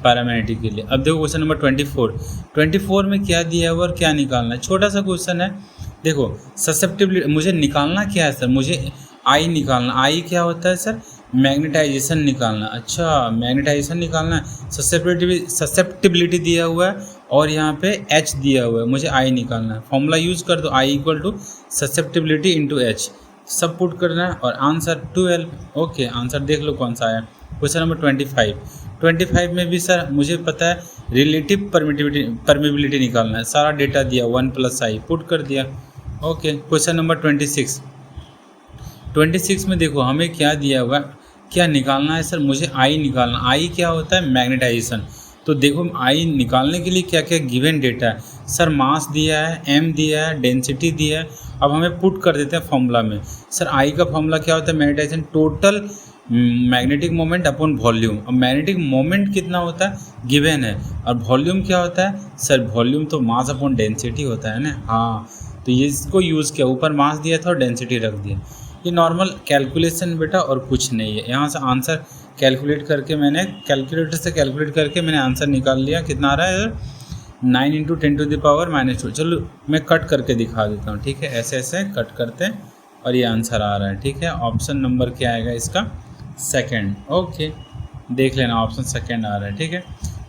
पैरामैग्नेटिक के लिए। अब देखो क्वेश्चन नंबर 24 में क्या दिया है और क्या निकालना है। छोटा सा क्वेश्चन है। देखो ससेप्टिबिलिटी मुझे निकालना क्या है सर, मुझे आई निकालना। आई क्या होता है सर? मैग्नेटाइजेशन निकालना। अच्छा मैग्नेटाइजेशन निकालना है। ससेप्टिबिलिटी दिया हुआ है और यहाँ पे H दिया हुआ है, मुझे आई निकालना है। फॉर्मूला यूज़ कर दो, I = ससेप्टिबिलिटी इंटू H, सब पुट करना है और आंसर 12। ओके आंसर देख लो कौन सा आया। क्वेश्चन नंबर 25 में भी सर मुझे पता है रिलेटिव परमिबिलिटी निकालना है। सारा डेटा दिया 1 + I पुट कर दिया। ओके क्वेश्चन नंबर 26 में देखो हमें क्या दिया हुआ, क्या निकालना है सर? मुझे आई निकालना। आई क्या होता है? मैग्नेटाइजेशन। तो देखो आई निकालने के लिए क्या क्या गिवन डेटा है सर? मास दिया है, एम दिया है, डेंसिटी दिया है। अब हमें पुट कर देते हैं फॉर्मूला में। सर आई का फॉर्मूला क्या होता है? Magnetization total magnetic moment upon volume. अब मैग्नेटिक मोमेंट कितना होता है? गिवन है। और वॉल्यूम क्या होता है सर? वॉल्यूम तो मास अपॉन डेंसिटी होता है ना। हाँ तो ये इसको यूज़ किया, ऊपर मास दिया था और डेंसिटी रख दिया। ये नॉर्मल कैलकुलेशन बेटा और कुछ नहीं है। यहाँ से आंसर कैलकुलेट करके मैंने कैलकुलेटर से कैलकुलेट करके मैंने आंसर निकाल लिया। कितना आ रहा है? 9 × 10⁻⁻²। चलो मैं कट करके दिखा देता हूँ, ठीक है। ऐसे ऐसे कट करते हैं और ये आंसर आ रहा है, ठीक है। ऑप्शन नंबर क्या आएगा इसका? सेकंड। ओके देख लेना, ऑप्शन सेकंड आ रहा है, ठीक है।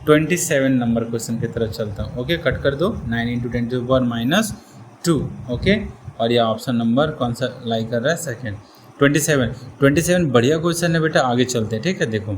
27 नंबर क्वेश्चन की तरफ चलता हूँ। ओके कट कर दो, 9 × 10⁻²। ओके और ये ऑप्शन नंबर कौन सा लाई कर रहा है? सेकंड। 27 बढ़िया क्वेश्चन है बेटा, आगे चलते हैं, ठीक है। देखो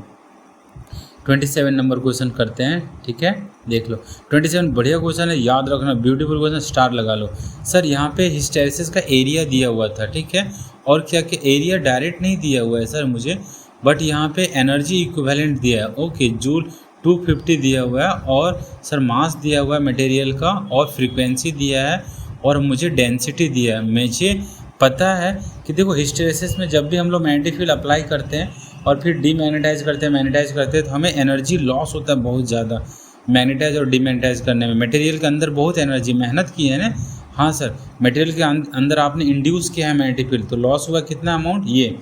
27 नंबर क्वेश्चन करते हैं, ठीक है। देख लो 27 बढ़िया क्वेश्चन है, याद रखना, ब्यूटीफुल क्वेश्चन, स्टार लगा लो। सर यहाँ पे हिस्टैरिसीस का एरिया दिया हुआ था, ठीक है। और क्या क्या एरिया डायरेक्ट नहीं दिया हुआ है सर मुझे, बट यहाँ पे एनर्जी इक्विवेलेंट दिया है। ओके जूल 250 दिया हुआ है और सर मास दिया हुआ है मटेरियल का और फ्रीक्वेंसी दिया है और मुझे डेंसिटी दिया है। मुझे पता है कि देखो हिस्टैरिसीस में जब भी हम लोग मैग्नेटिक फील्ड अप्लाई करते हैं और फिर डीमैग्नेटाइज करते हैं तो हमें एनर्जी लॉस होता है बहुत ज़्यादा मैग्नेटाइज और डीमैग्नेटाइज करने में। मटेरियल के अंदर बहुत एनर्जी मेहनत की है ना। हाँ सर मटेरियल के अंदर आपने इंड्यूस किया है मैग्नेटिक फील्ड, तो लॉस हुआ कितना अमाउंट? ये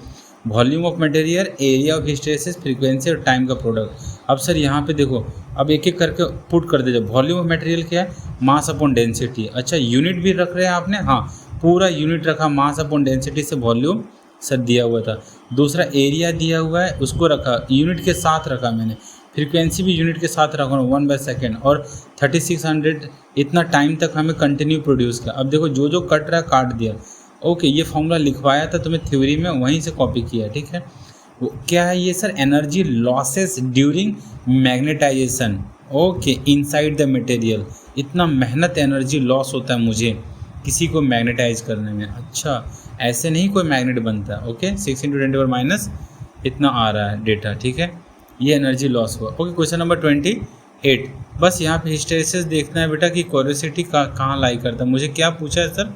volume of material, area of hysteresis, frequency और टाइम का प्रोडक्ट। अब सर यहाँ पे देखो, अब एक एक करके पुट कर दीजिए। वॉल्यूम ऑफ मटेरियल क्या है? Mass upon density. अच्छा यूनिट भी रख रहे हैं आपने? हाँ पूरा यूनिट रखा, मास अपॉन डेंसिटी से वॉल्यूम सर दिया हुआ था। दूसरा एरिया दिया हुआ है, उसको रखा, यूनिट के साथ रखा मैंने। फ्रीक्वेंसी भी यूनिट के साथ रखा 1/सेकेंड और 3600 इतना टाइम तक हमें कंटिन्यू प्रोड्यूस किया। अब देखो जो जो कट रहा है काट दिया। ओके ये फॉर्मूला लिखवाया था तुम्हें थ्योरी में, वहीं से कॉपी किया, ठीक है। वो क्या है ये sir? Energy losses during magnetization. Okay inside the material, इतना मेहनत एनर्जी लॉस होता है मुझे किसी को मैग्नेटाइज करने में। अच्छा ऐसे नहीं कोई मैग्नेट बनता। ओके 6 × 10⁻⁻, इतना आ रहा है डेटा, ठीक है। ये एनर्जी लॉस हुआ। Okay question number 28। बस यहाँ पे हिस्टैरिसीस देखना है बेटा कि कोरोसिटी कहाँ लाई करता है। मुझे क्या पूछा है सर?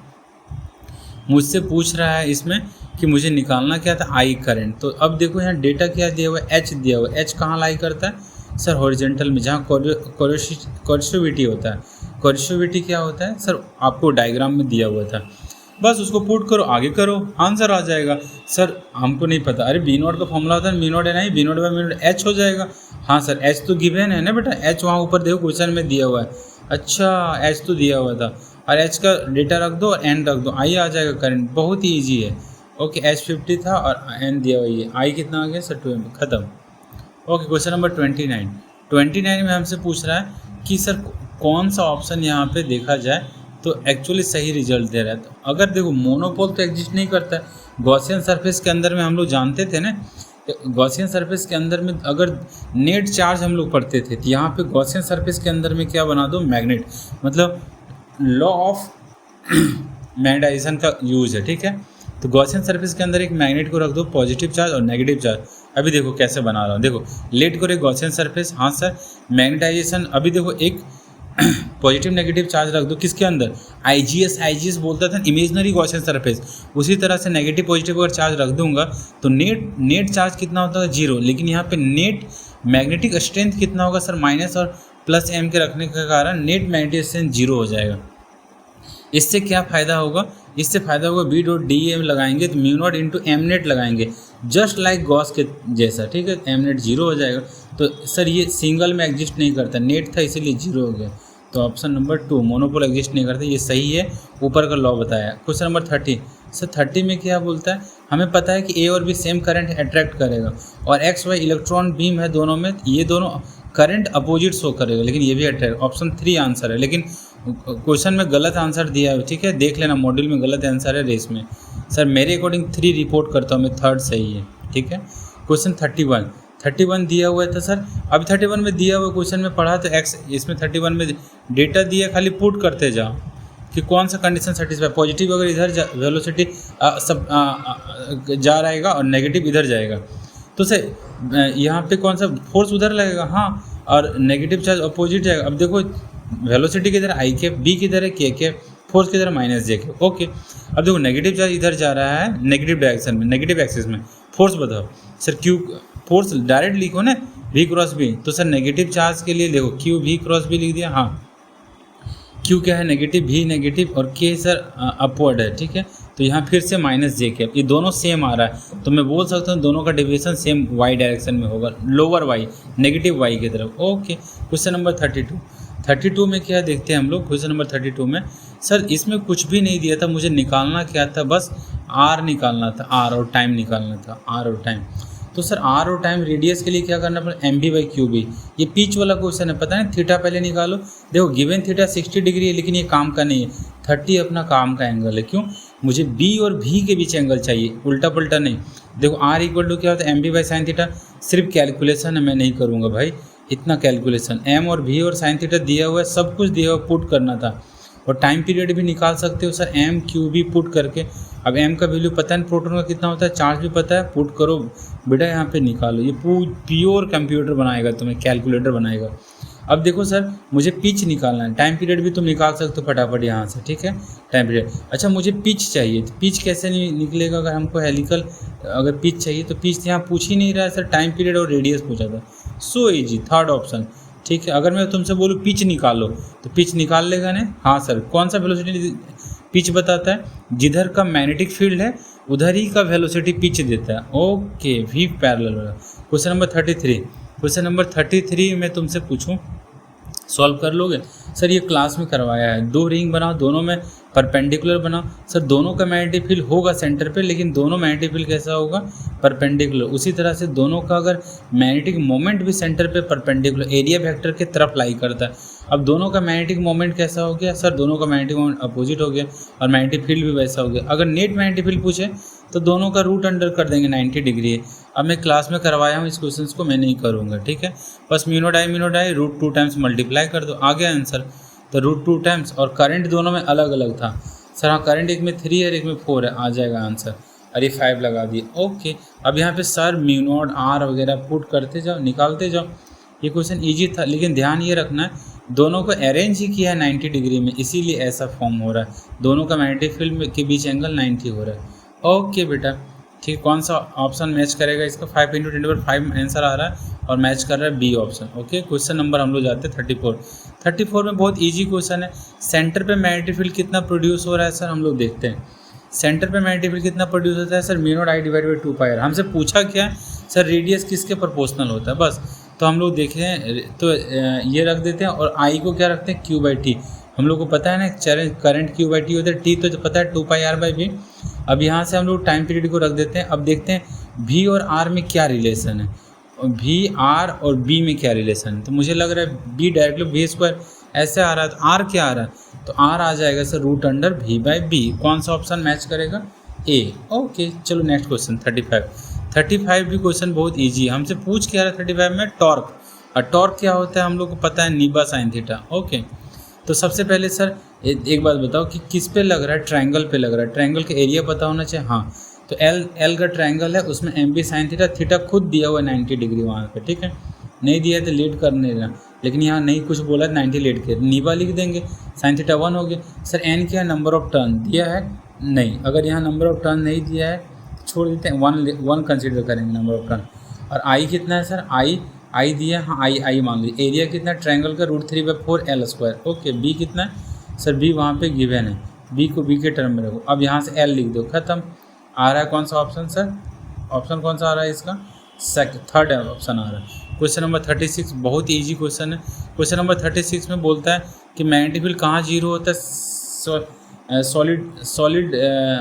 मुझसे पूछ रहा है इसमें कि मुझे निकालना क्या था? I current. तो अब देखो यहाँ डेटा क्या दिया हुआ है? एच दिया हुआ है। एच कहाँ लाई करता है सर? हॉरिजॉन्टल में, जहाँ कोरोसिविटी होता है। कोरोसिविटी क्या होता है सर? आपको डायग्राम में दिया हुआ था, बस उसको पुट करो, आगे करो, आंसर आ जाएगा। सर हमको नहीं पता। अरे B0 का फॉर्मूला होता है B0 है, नहीं B0/μ H हो जाएगा। हाँ सर H तो गिवन है ना बेटा, H वहाँ ऊपर देखो क्वेश्चन में दिया हुआ है। अच्छा H तो दिया हुआ था और H का डेटा रख दो और N रख दो, आई आ जाएगा करंट, बहुत ही ईजी है। ओके H 50 था और N दिया हुआ है, आई कितना आ गया सर? 2 खत्म। ओके क्वेश्चन नंबर 29 में हमसे पूछ रहा है कि सर कौन सा ऑप्शन यहाँ पे देखा जाए तो एक्चुअली सही रिजल्ट दे रहा है। तो अगर देखो मोनोपोल तो एग्जिस्ट नहीं करता है। गॉसियन सरफेस के अंदर में हम लोग जानते थे ना, गॉसियन सरफेस के अंदर में अगर नेट चार्ज हम लोग पढ़ते थे तो यहाँ पे गॉसियन सरफेस के अंदर में क्या बना दो, मैग्नेट, मतलब लॉ ऑफ मैग्नेटाइजेशन का यूज है, ठीक है। तो गॉसियन सरफेस के अंदर एक मैग्नेट को रख दो, पॉजिटिव चार्ज और नेगेटिव चार्ज। अभी देखो कैसे बना रहा हूँ, देखो लेट करो एक गॉसियन सरफेस, हाँ सर मैग्नेटाइजेशन। अभी देखो एक पॉजिटिव नेगेटिव चार्ज रख दो किसके अंदर, आईजीएस बोलता था इमेजनरी गॉसियन सरफेस, उसी तरह से नेगेटिव पॉजिटिव अगर चार्ज रख दूंगा तो नेट चार्ज कितना होता है, 0। लेकिन यहाँ पे नेट मैग्नेटिक स्ट्रेंथ कितना होगा सर, माइनस और प्लस एम के रखने के कारण नेट मैग्नेटिक स्ट्रेंथ 0 हो जाएगा। इससे क्या फ़ायदा होगा, इससे फ़ायदा होगा बी डॉट डी एम लगाएंगे तो mu naught into M net लगाएंगे, जस्ट लाइक गॉस के जैसा, ठीक है। एम नेट 0 हो जाएगा। तो सर ये सिंगल में एग्जिस्ट नहीं करता, नेट था इसीलिए 0 हो गया। तो ऑप्शन नंबर 2 मोनोपोल एग्जिस्ट नहीं करता, ये सही है, ऊपर का लॉ बताया। क्वेश्चन नंबर 30 सर 30 में क्या बोलता है, हमें पता है कि ए और बी सेम करंट अट्रैक्ट करेगा और एक्स वाई इलेक्ट्रॉन बीम है दोनों में, ये दोनों करंट अपोजिट शो करेगा, लेकिन ये भी अट्रैक्ट। ऑप्शन 3 आंसर है, लेकिन क्वेश्चन में गलत आंसर दिया है, ठीक है, देख लेना मॉड्यूल में गलत आंसर है रेस में। सर मेरे अकॉर्डिंग 3 रिपोर्ट करता हूँ मैं, 3rd सही है, ठीक है। क्वेश्चन 31 दिया हुआ है, तो सर अभी 31 में दिया हुआ क्वेश्चन में पढ़ा तो एक्स, इसमें 31 में डेटा दिया, खाली पुट करते जाओ कि कौन सा कंडीशन सेटिस्फाई। पॉजिटिव अगर इधर वेलोसिटी सब जा रहेगा और नेगेटिव इधर जाएगा तो सर यहाँ पे कौन सा फोर्स उधर लगेगा, हाँ, और नेगेटिव चार्ज अपोजिट जाएगा। अब देखो वेलोसिटी किधर आई के, बी किधर है के के, फोर्स किधर माइनस जे के, ओके। अब देखो नेगेटिव चार्ज इधर जा रहा है नेगेटिव डायरेक्शन में, नेगेटिव एक्सिस में, फोर्स बताओ सर। क्यू फोर्स डायरेक्ट लिखो ना, वी क्रॉस बी, तो सर नेगेटिव चार्ज के लिए देखो क्यू वी क्रॉस बी लिख दिया, हाँ। क्यू क्या है नेगेटिव, भी नेगेटिव और के सर अपवर्ड है, ठीक है। तो यहाँ फिर से माइनस जे के, ये दोनों सेम आ रहा है तो मैं बोल सकता हूँ दोनों का डेविएशन सेम वाई डायरेक्शन में होगा, लोअर वाई नेगेटिव वाई की तरफ, ओके। क्वेश्चन नंबर 32 में क्या देखते हैं हम लोग। क्वेश्चन नंबर 32 में सर इसमें कुछ भी नहीं दिया था, मुझे निकालना क्या था, बस आर निकालना था, आर और टाइम निकालना था, आर और टाइम। तो सर आर और टाइम रेडियस के लिए क्या करना पड़ेगा, M B by Q B. ये पिच वाला क्वेश्चन है, पता है, थीटा पहले निकालो। देखो गिवन थीटा 60 डिग्री है, लेकिन ये काम का नहीं है, 30 अपना काम का एंगल है। क्यों, मुझे बी और भी के बीच एंगल चाहिए, उल्टा पुल्टा नहीं। देखो आर इक्वल टू क्या होता है, M B by sine theta, सिर्फ कैलकुलेशन है, मैं नहीं करूँगा भाई इतना कैलकुलेशन। एम और भी और साइन थीटा दिया हुआ है, सब कुछ दिया हुआ, पुट करना था। और टाइम पीरियड भी निकाल सकते हो sir, M Q B put करके। अब एम का वैल्यू पता है, प्रोटॉन का कितना होता है, चार्ज भी पता है, पुट करो बेटा, यहाँ पे निकालो। ये प्योर कंप्यूटर बनाएगा तुम्हें, कैलकुलेटर बनाएगा। अब देखो सर मुझे पिच निकालना है, टाइम पीरियड भी तुम निकाल सकते हो फटाफट यहाँ से, ठीक है, टाइम पीरियड। अच्छा मुझे पिच चाहिए, तो पिच कैसे नहीं निकलेगा अगर हमको हेलिकल अगर पिच चाहिए, तो पिच यहाँ पूछ ही नहीं रहा है सर, टाइम पीरियड और रेडियस पूछा था। सो इजी, 3rd ऑप्शन, ठीक है। अगर मैं तुमसे बोलूँ पिच निकालो तो पिच निकाल लेगा ना, हाँ सर। कौन सा वेलोसिटी पिच बताता है, जिधर का मैग्नेटिक फील्ड है उधर ही का वेलोसिटी पिच देता है, ओके, वी पैरेलल वाला। क्वेश्चन नंबर 33 में तुमसे पूछूं, सॉल्व कर लोगे सर। ये क्लास में करवाया है, 2 रिंग बनाओ, दोनों में परपेंडिकुलर बनाओ। सर दोनों का मैग्नेटिक फील्ड होगा सेंटर पे, लेकिन दोनों मैग्नेटिक फील्ड कैसा होगा, परपेंडिकुलर। उसी तरह से दोनों का अगर मैग्नेटिक मोमेंट भी सेंटर पे परपेंडिकुलर, एरिया वेक्टर के तरफ लाई करता है। अब दोनों का मैग्नेटिक मोमेंट कैसा हो गया सर, दोनों का मैग्नेटिक मोमेंट अपोजिट हो गया और मैग्नेटिक फील्ड भी वैसा हो गया। अगर नेट मैग्नेटिक फील्ड पूछे तो दोनों का रूट अंडर कर देंगे, 90 डिग्री है। अब मैं क्लास में करवाया हूँ, इस क्वेश्चन को मैं नहीं करूँगा, ठीक है। बस म्यू नॉट आई रूट 2 टाइम्स मल्टीप्लाई कर दो, आ गया आंसर। तो रूट 2 टाइम्स, और करंट दोनों में अलग अलग था सर, हाँ करंट एक में 3 है, एक में 4 है, आ जाएगा आंसर। अरे 5 लगा दिए, ओके। अब यहाँ पे सर म्यू नॉट आर वगैरह पुट करते जाओ, निकालते जाओ। ये क्वेश्चन ईजी था, लेकिन ध्यान ये रखना है दोनों को अरेंज ही किया है 90 डिग्री में, इसीलिए ऐसा फॉर्म हो रहा है। दोनों का मैग्नेटिक फील्ड के बीच एंगल 90 हो रहा है, ओके बेटा, ठीक। कौन सा ऑप्शन मैच करेगा इसका, 5 × 10⁵ आंसर आ रहा है और मैच कर रहा है B option, okay. Question number हम लोग जाते हैं 34 में बहुत इजी क्वेश्चन है। सेंटर पे मैग्नेटिक फील्ड कितना प्रोड्यूस हो रहा है सर, हम लोग देखते हैं। सेंटर पे मैग्नेटिक फील्ड कितना प्रोड्यूस होता है sir, mu naught I divide by 2 pi R. हमसे पूछा क्या सर, रेडियस किसके प्रोपोर्शनल होता है, बस। तो हम लोग देख रहे हैं, तो ये रख देते हैं, और आई को क्या रखते हैं, क्यू बाई टी। हम लोग को पता है ना करंट क्यू बाई टी होता है, टी तो पता है 2 पाई आर बाई वी। अब यहाँ से हम लोग टाइम पीरियड को रख देते हैं। अब देखते हैं वी और आर में क्या रिलेशन है, वी आर और बी में क्या रिलेशन है, तो मुझे लग रहा है बी डायरेक्टली वी स्क्वायर ऐसे आ रहा है, तो आर क्या आ रहा है, तो आर आ जाएगा sir root under V by B. कौन सा ऑप्शन मैच करेगा, ए। ओके चलो नेक्स्ट क्वेश्चन 35 भी क्वेश्चन बहुत ईजी है, हमसे पूछ क्या रहा है 35 में टॉर्क, और टॉर्क क्या होता है हम लोग को पता है, नीबा साइन थीटा। ओके तो सबसे पहले सर एक बात बताओ कि किस पे लग रहा है, ट्रायंगल पे लग रहा है, ट्रायंगल का एरिया पता होना चाहिए। हाँ तो एल का ट्रायंगल है, उसमें M B sine theta, theta खुद दिया हुआ है 90 डिग्री वहाँ पे, ठीक है, नहीं दिया है तो लेट कर नहीं रहा, लेकिन यहाँ नहीं कुछ बोला 90 लेट के नीबा लिख देंगे, साइन थीटा 1 हो गया। सर एन क्या नंबर ऑफ टर्न दिया है, नहीं, अगर यहाँ नंबर ऑफ टर्न नहीं दिया है छोड़ देते हैं, वन कंसिडर करेंगे नंबर ऑफ टर्न। और आई कितना है सर, आई दिया, हाँ आई मान लीजिए। एरिया कितना है ट्रायंगल का, √3/4 L स्क्वायर। ओके बी कितना है सर, बी वहाँ पे गिवन है, बी को बी के टर्म में रखो, अब यहाँ से एल लिख दो, खत्म। आ रहा है कौन सा ऑप्शन सर, ऑप्शन कौन सा आ रहा है इसका, थर्ड ऑप्शन आ रहा है। क्वेश्चन नंबर 36 बहुत ईजी क्वेश्चन है। क्वेश्चन नंबर 36 में बोलता है कि मैग्नेटिक फील्ड कहाँ जीरो होता है, सॉलिड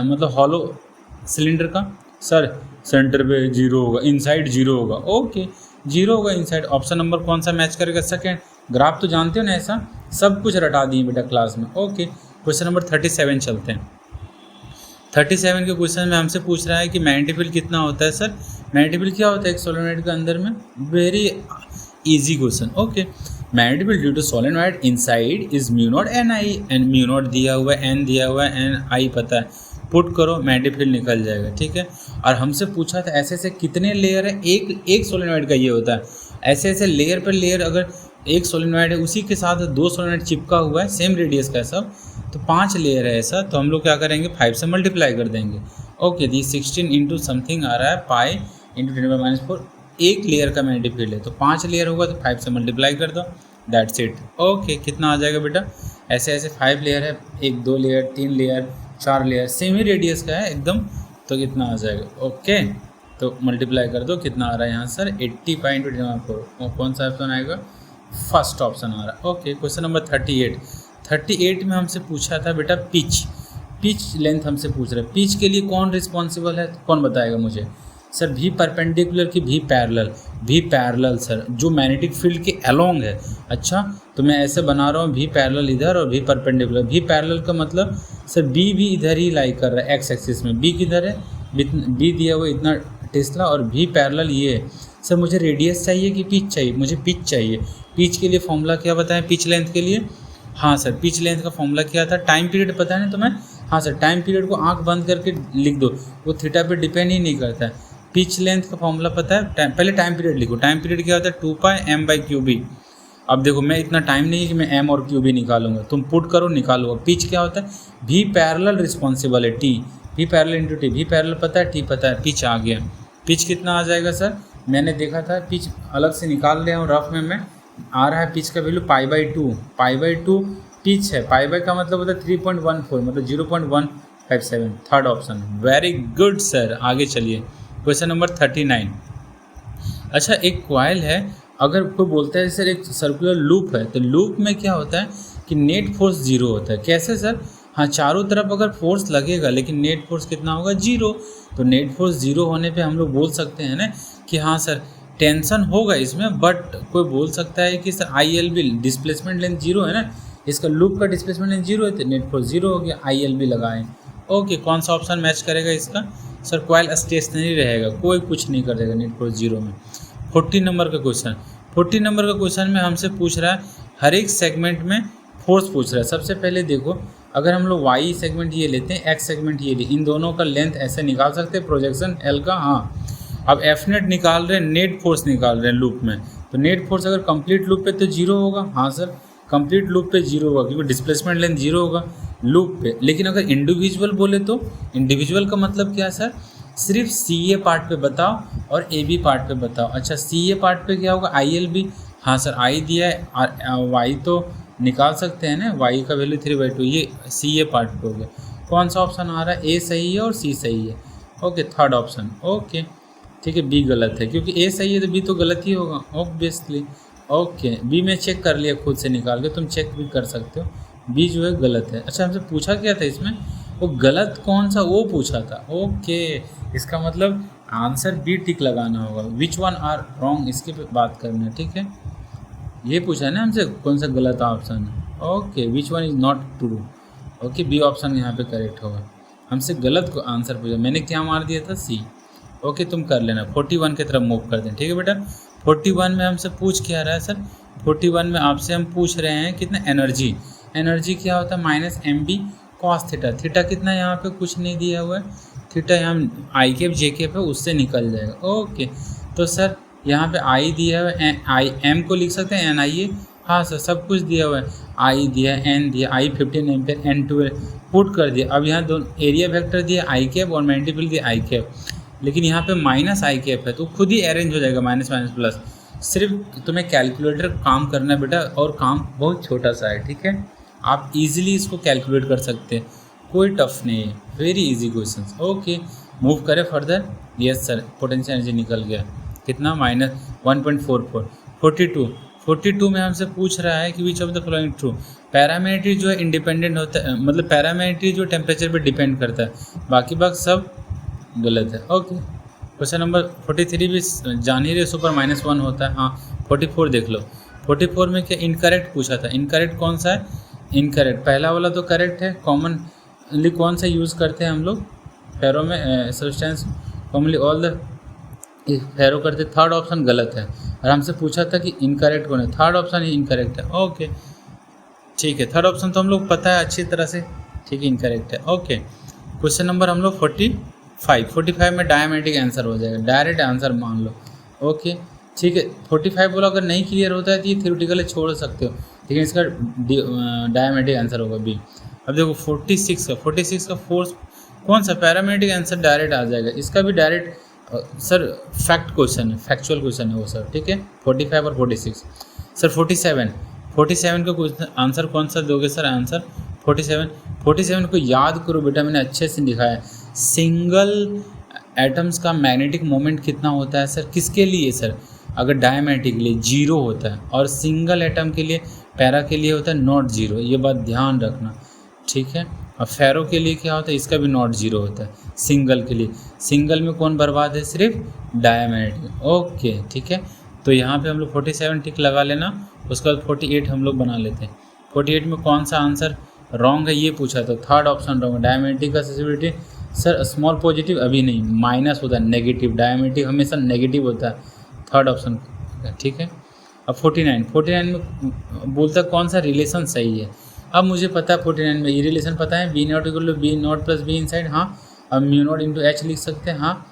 मतलब हॉलो सिलेंडर का, सर सेंटर पे जीरो होगा, इनसाइड जीरो होगा। ओके जीरो होगा इनसाइड, ऑप्शन नंबर कौन सा मैच करेगा, सेकंड। ग्राफ तो जानते हो ना, ऐसा सब कुछ रटा दिए बेटा क्लास में। ओके क्वेश्चन नंबर 37 चलते हैं। 37 के क्वेश्चन में हमसे पूछ रहा है कि मैग्नेटिक फील्ड कितना होता है। सर मैग्नेटिक फील्ड क्या होता है एक सोलेनोइड के अंदर में, very easy question. Okay magnetic field due to solenoid inside is mu naught N I, N mu naught दिया हुआ है, एन दिया हुआ है, एन आई पता है, पुट करो मैग्नेटिक फील्ड निकल जाएगा, ठीक है। और हमसे पूछा था ऐसे ऐसे कितने लेयर है, एक सोलेनोइड का ये होता है, ऐसे ऐसे लेयर पर लेयर, अगर एक सोलेनोइड है उसी के साथ 2 सोलेनोइड चिपका हुआ है सेम रेडियस का सब, तो 5 लेयर है ऐसा, तो हम लोग क्या करेंगे 5 से मल्टीप्लाई कर देंगे। ओके दी 16 इंटू समथिंग आ रहा है पाई इंटू 10⁻⁴, एक लेयर का मैग्नेटिक फील्ड है, तो 5 लेयर होगा तो 5 से मल्टीप्लाई कर दो, दैट्स इट। ओके कितना आ जाएगा बेटा, ऐसे ऐसे 5 लेयर है, 1 2 लेयर 3 लेयर 4 लेयर सेम ही रेडियस का है एकदम, तो कितना आ जाएगा। ओके तो मल्टीप्लाई कर दो, कितना आ रहा है यहाँ सर 80 पाई इंटू 10⁻⁴, कौन सा ऑप्शन आएगा, फर्स्ट ऑप्शन आ रहा है। ओके क्वेश्चन नंबर 38 में हमसे पूछा था बेटा पिच लेंथ हमसे पूछ रहा है, पिच के लिए कौन रिस्पॉन्सिबल है, कौन बताएगा मुझे। सर भी परपेंडिकुलर की भी पैरेलल सर, जो मैग्नेटिक फील्ड के अलोंग है। अच्छा तो मैं ऐसे बना रहा हूँ भी पैरेलल इधर और भी परपेंडिकुलर, भी पैरेलल का मतलब सर बी भी इधर ही लाई कर रहा है एक्स एक्सिस में, बी किधर है, बी दिया हुआ इतना टेस्ला, और भी पैरेलल ये है। सर मुझे रेडियस चाहिए कि पिच चाहिए, मुझे पिच चाहिए। पिच के लिए फॉर्मूला क्या बताएं पिच लेंथ के लिए, हाँ सर पिच लेंथ का फॉर्मूला क्या था, टाइम पीरियड पता है ना तुम्हें, हाँ सर टाइम पीरियड को आंख बंद करके लिख दो, वो थीटा पे डिपेंड ही नहीं करता है। पिच लेंथ का फॉर्मूला पता है, पहले टाइम पीरियड लिखो, टाइम पीरियड क्या होता है 2πm/qb। अब देखो मैं इतना टाइम नहीं है कि मैं एम और क्यू भी निकालूंगा, तुम पुट करो निकालो। पिच क्या होता है, भी पैरेलल रिस्पॉन्सिबल है टी, भी पैरेलल इंटू टी, भी पैरेलल पता है टी पता है, पिच आ गया। पिच कितना आ जाएगा सर, मैंने देखा था पिच अलग से निकाल लिया हूँ रफ में मैं, आ रहा है पिच का वैल्यू π/2 पिच है, π का मतलब होता है 3.14 मतलब 0.157, third option. Very good sir, आगे चलिए क्वेश्चन नंबर 39। अच्छा एक कॉइल है, अगर कोई बोलता है सर एक सर्कुलर लूप है, तो लूप में क्या होता है कि नेट फोर्स 0 होता है। कैसे सर, हाँ चारों तरफ अगर फोर्स लगेगा लेकिन नेट फोर्स कितना होगा 0, तो नेट फोर्स 0 होने पे हम लोग बोल सकते हैं ना कि हाँ सर टेंशन होगा इसमें, बट कोई बोल सकता है कि सर ILB डिस्प्लेसमेंट लेंथ 0 है ना, इसका लूप का डिस्प्लेसमेंट लेंथ 0 है तो नेट फोर्स 0 हो गया, ILB लगाएं। ओके कौन सा ऑप्शन मैच करेगा इसका, सर कॉइल स्टेशनरी रहेगा, कोई कुछ नहीं करेगा नेट फोर्स 0 में। 40 नंबर का क्वेश्चन में हमसे पूछ रहा है हर एक सेगमेंट में फोर्स पूछ रहा है। सबसे पहले देखो अगर हम लोग y सेगमेंट ये लेते हैं, x सेगमेंट ये इन दोनों का लेंथ ऐसे निकाल सकते हैं प्रोजेक्शन L का। हाँ अब एफ नेट निकाल रहे हैं, नेट फोर्स निकाल रहे हैं लूप में, तो नेट फोर्स अगर कंप्लीट लूप पे तो 0 होगा। हाँ सर कंप्लीट लूप पे 0 होगा क्योंकि डिस्प्लेसमेंट लेंथ 0 होगा लूप पे। लेकिन अगर इंडिविजुअल बोले तो इंडिविजुअल का मतलब क्या है सर, सिर्फ CA पार्ट पे बताओ और AB पार्ट पे बताओ। अच्छा CA पार्ट पे क्या होगा ILB, हाँ सर I दिया है और Y तो निकाल सकते हैं ना, Y का वैल्यू 3/2, ये CA पार्ट पे हो गया। कौन सा ऑप्शन आ रहा है, A सही है और C सही है। Okay third option. ओके ठीक है B गलत है क्योंकि A सही है तो B तो गलत ही होगा ऑब्वियसली। ओके B में चेक कर लिया खुद से निकाल के, तुम चेक भी कर सकते हो, B जो है गलत है। अच्छा हमसे पूछा क्या था इसमें, वो गलत कौन सा वो पूछा था। ओके इसका मतलब आंसर बी टिक लगाना होगा। विच वन आर रॉन्ग इसके पे बात करना है, ठीक है। ये पूछा है ना हमसे कौन सा गलत ऑप्शन है। Okay, which one is not true. Okay, B option यहाँ पे करेक्ट होगा। हमसे गलत को आंसर पूछा, मैंने क्या मार दिया था, सी। ओके, तुम कर लेना। 41 की तरफ मूव कर दें, ठीक है बेटा। 41 में हमसे पूछ क्या रहा है सर, 41 में आपसे हम पूछ रहे हैं कितना एनर्जी। एनर्जी क्या होता है, -mb cos थीटा। थीटा कितना यहाँ पे कुछ नहीं दिया हुआ है, थीटा यहाँ आई कैप जे कैप है उससे निकल जाएगा। ओके, तो सर यहाँ पे आई दिया हुआ है, आई एम को लिख सकते हैं, एन आई ए। हाँ सर, सब कुछ दिया हुआ है, आई दिया, एन दिया, आई 15 एम्पेयर, एन 12 पुट कर दिया। अब यहाँ दोनों एरिया वेक्टर दिया आई कैप और मल्टीपल दिया आई कैप, लेकिन यहाँ पे माइनस आई कैप है तो खुद ही अरेंज हो जाएगा माइनस माइनस प्लस। सिर्फ तुम्हें कैलकुलेटर काम करना है बेटा, और काम बहुत छोटा सा है, ठीक है। आप इजीली इसको कैलकुलेट कर सकते हैं, कोई टफ नहीं है, very easy question. Okay, move करें further. Yes sir, potential energy निकल गया कितना, -1.44। 42 में हमसे पूछ रहा है कि which of the following true. पैरामीट्री जो है इंडिपेंडेंट होता है, मतलब पैरामीट्री जो टेम्परेचर पे डिपेंड करता है, बाकी सब गलत है। ओके, क्वेश्चन नंबर 43 भी जान ही रहे, सुपर -1 होता है। हाँ, 44 देख लो। 44 में क्या इनकरेक्ट पूछा था, इनकरेक्ट कौन सा है, इनकरेक्ट पहला वाला तो करेक्ट है। कॉमनली कौन सा यूज़ करते हैं हम लोग फेरो में, सब्सटेंस कॉमनली ऑल द फेरो करते, थर्ड ऑप्शन गलत है। और हमसे पूछा था कि इनकरेक्ट कौन है, थर्ड ऑप्शन ही इनकरेक्ट है। ओके ठीक है, थर्ड ऑप्शन तो हम लोग पता है अच्छी तरह से, ठीक है, इनकरेक्ट है। ओके, क्वेश्चन नंबर हम लोग 45 में डायमेट्रिक आंसर हो जाएगा, डायरेक्ट आंसर मान लो। ओके ठीक है, 45 बोला अगर नहीं क्लियर होता है तो ये थ्योरेटिकली छोड़ सकते हो, लेकिन इसका डायमेट्रिक आंसर होगा बी। अब देखो 46 का फोर्स कौन सा, पैरामेट्रिक आंसर डायरेक्ट आ जाएगा, इसका भी डायरेक्ट सर फैक्ट क्वेश्चन है, फैक्चुअल क्वेश्चन है वो सर, ठीक है। 45 और 46 सर 47 का क्वेश्चन आंसर कौन सा दोगे सर, आंसर 47 को याद करो बेटा, मैंने अच्छे से लिखा है। सिंगल एटम्स का मैग्नेटिक मोमेंट कितना होता है सर, किसके लिए सर, अगर डायमेट्रिक के लिए 0 होता है, और सिंगल एटम के लिए पैरा के लिए होता है नॉट 0, ये बात ध्यान रखना, ठीक है। और फेरो के लिए क्या होता है, इसका भी नॉट 0 होता है सिंगल के लिए। सिंगल में कौन बर्बाद है, सिर्फ डायमेट्रिक। ओके ठीक है, तो यहाँ पे हम लोग 47 टिक लगा लेना, उसके बाद 48 हम लोग बना लेते हैं। 48 में कौन सा आंसर रॉन्ग है ये पूछा, तो थर्ड ऑप्शन रॉन्ग है। डायमेट्रिक का सेसिबिलिटी सर स्मॉल पॉजिटिव अभी नहीं, माइनस होता है, नेगेटिव, डायमेट्रिक हमेशा नेगेटिव होता है, थर्ड ऑप्शन, ठीक है। अब 49 में बोलता कौन सा रिलेशन सही है। अब मुझे पता है 49 में ये रिलेशन पता है, B0 = B0 + B इनसाइड। हाँ, अब μ0 × H लिख सकते हैं। हाँ,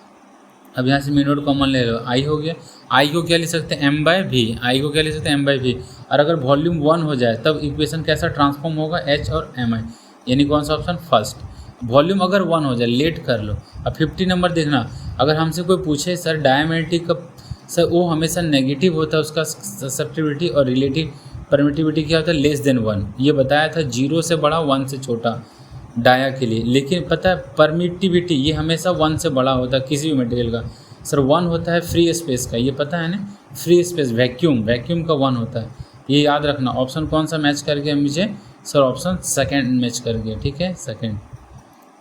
अब यहाँ से μ0 कॉमन ले लो, आई हो गया। आई को क्या लिख सकते हैं, m/v, आई को क्या लिख सकते हैं, m/v। और अगर वॉल्यूम 1 हो जाए तब इक्वेशन कैसा ट्रांसफॉर्म होगा, H और Mi, यानी कौन सा ऑप्शन, फर्स्ट। वॉल्यूम अगर 1 हो जाए, लेट कर लो। अब 50 नंबर देखना, अगर हमसे कोई पूछे सर डायमेट्रिक का सर वो हमेशा नेगेटिव होता है, उसका ससेप्टिबिलिटी और रिलेटिव परमिटिविटी क्या होता है, <1। ये बताया था 0 से बड़ा 1 से छोटा डाया के लिए, लेकिन पता है परमिटिविटी ये हमेशा 1 से बड़ा होता है किसी भी मटेरियल का। सर 1 होता है फ्री स्पेस का, ये पता है ना, फ्री स्पेस वैक्यूम का 1 होता है, ये याद रखना। ऑप्शन कौन सा मैच कर गया मुझे सर, ऑप्शन सेकंड मैच कर गया, ठीक है, सेकंड।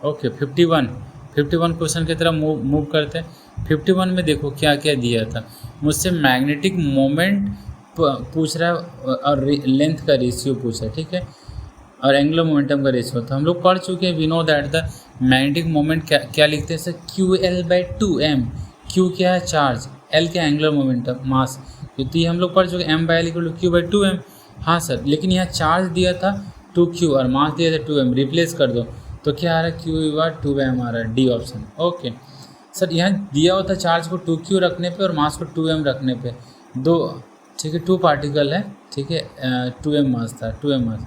ओके 51 क्वेश्चन की तरफ मूव करते हैं। 51 में देखो क्या क्या दिया था, मुझसे मैग्नेटिक मोमेंट पूछ रहा है और लेंथ का रेशियो पूछा है, ठीक है, और एंगुलर मोमेंटम का रेशियो। तो हम लोग पढ़ चुके हैं, we know that the magnetic moment क्या लिखते हैं सर, QL/2m। Q क्या है, चार्ज, L क्या, एंगुलर मोमेंटम, मास। तो ये हम लोग पढ़ चुके हैं, m/L = Q/2m। हाँ सर, लेकिन यहाँ चार्ज दिया था 2Q और मास दिया था 2m, रिप्लेस कर दो तो क्या आ रहा है, Q/2m आ रहा है, डी ऑप्शन। ओके सर, यहाँ दिया होता चार्ज को 2Q रखने पे और मास को 2m रखने पे, दो, ठीक है, 2 पार्टिकल है, ठीक है, 2m मास था, 2m मास।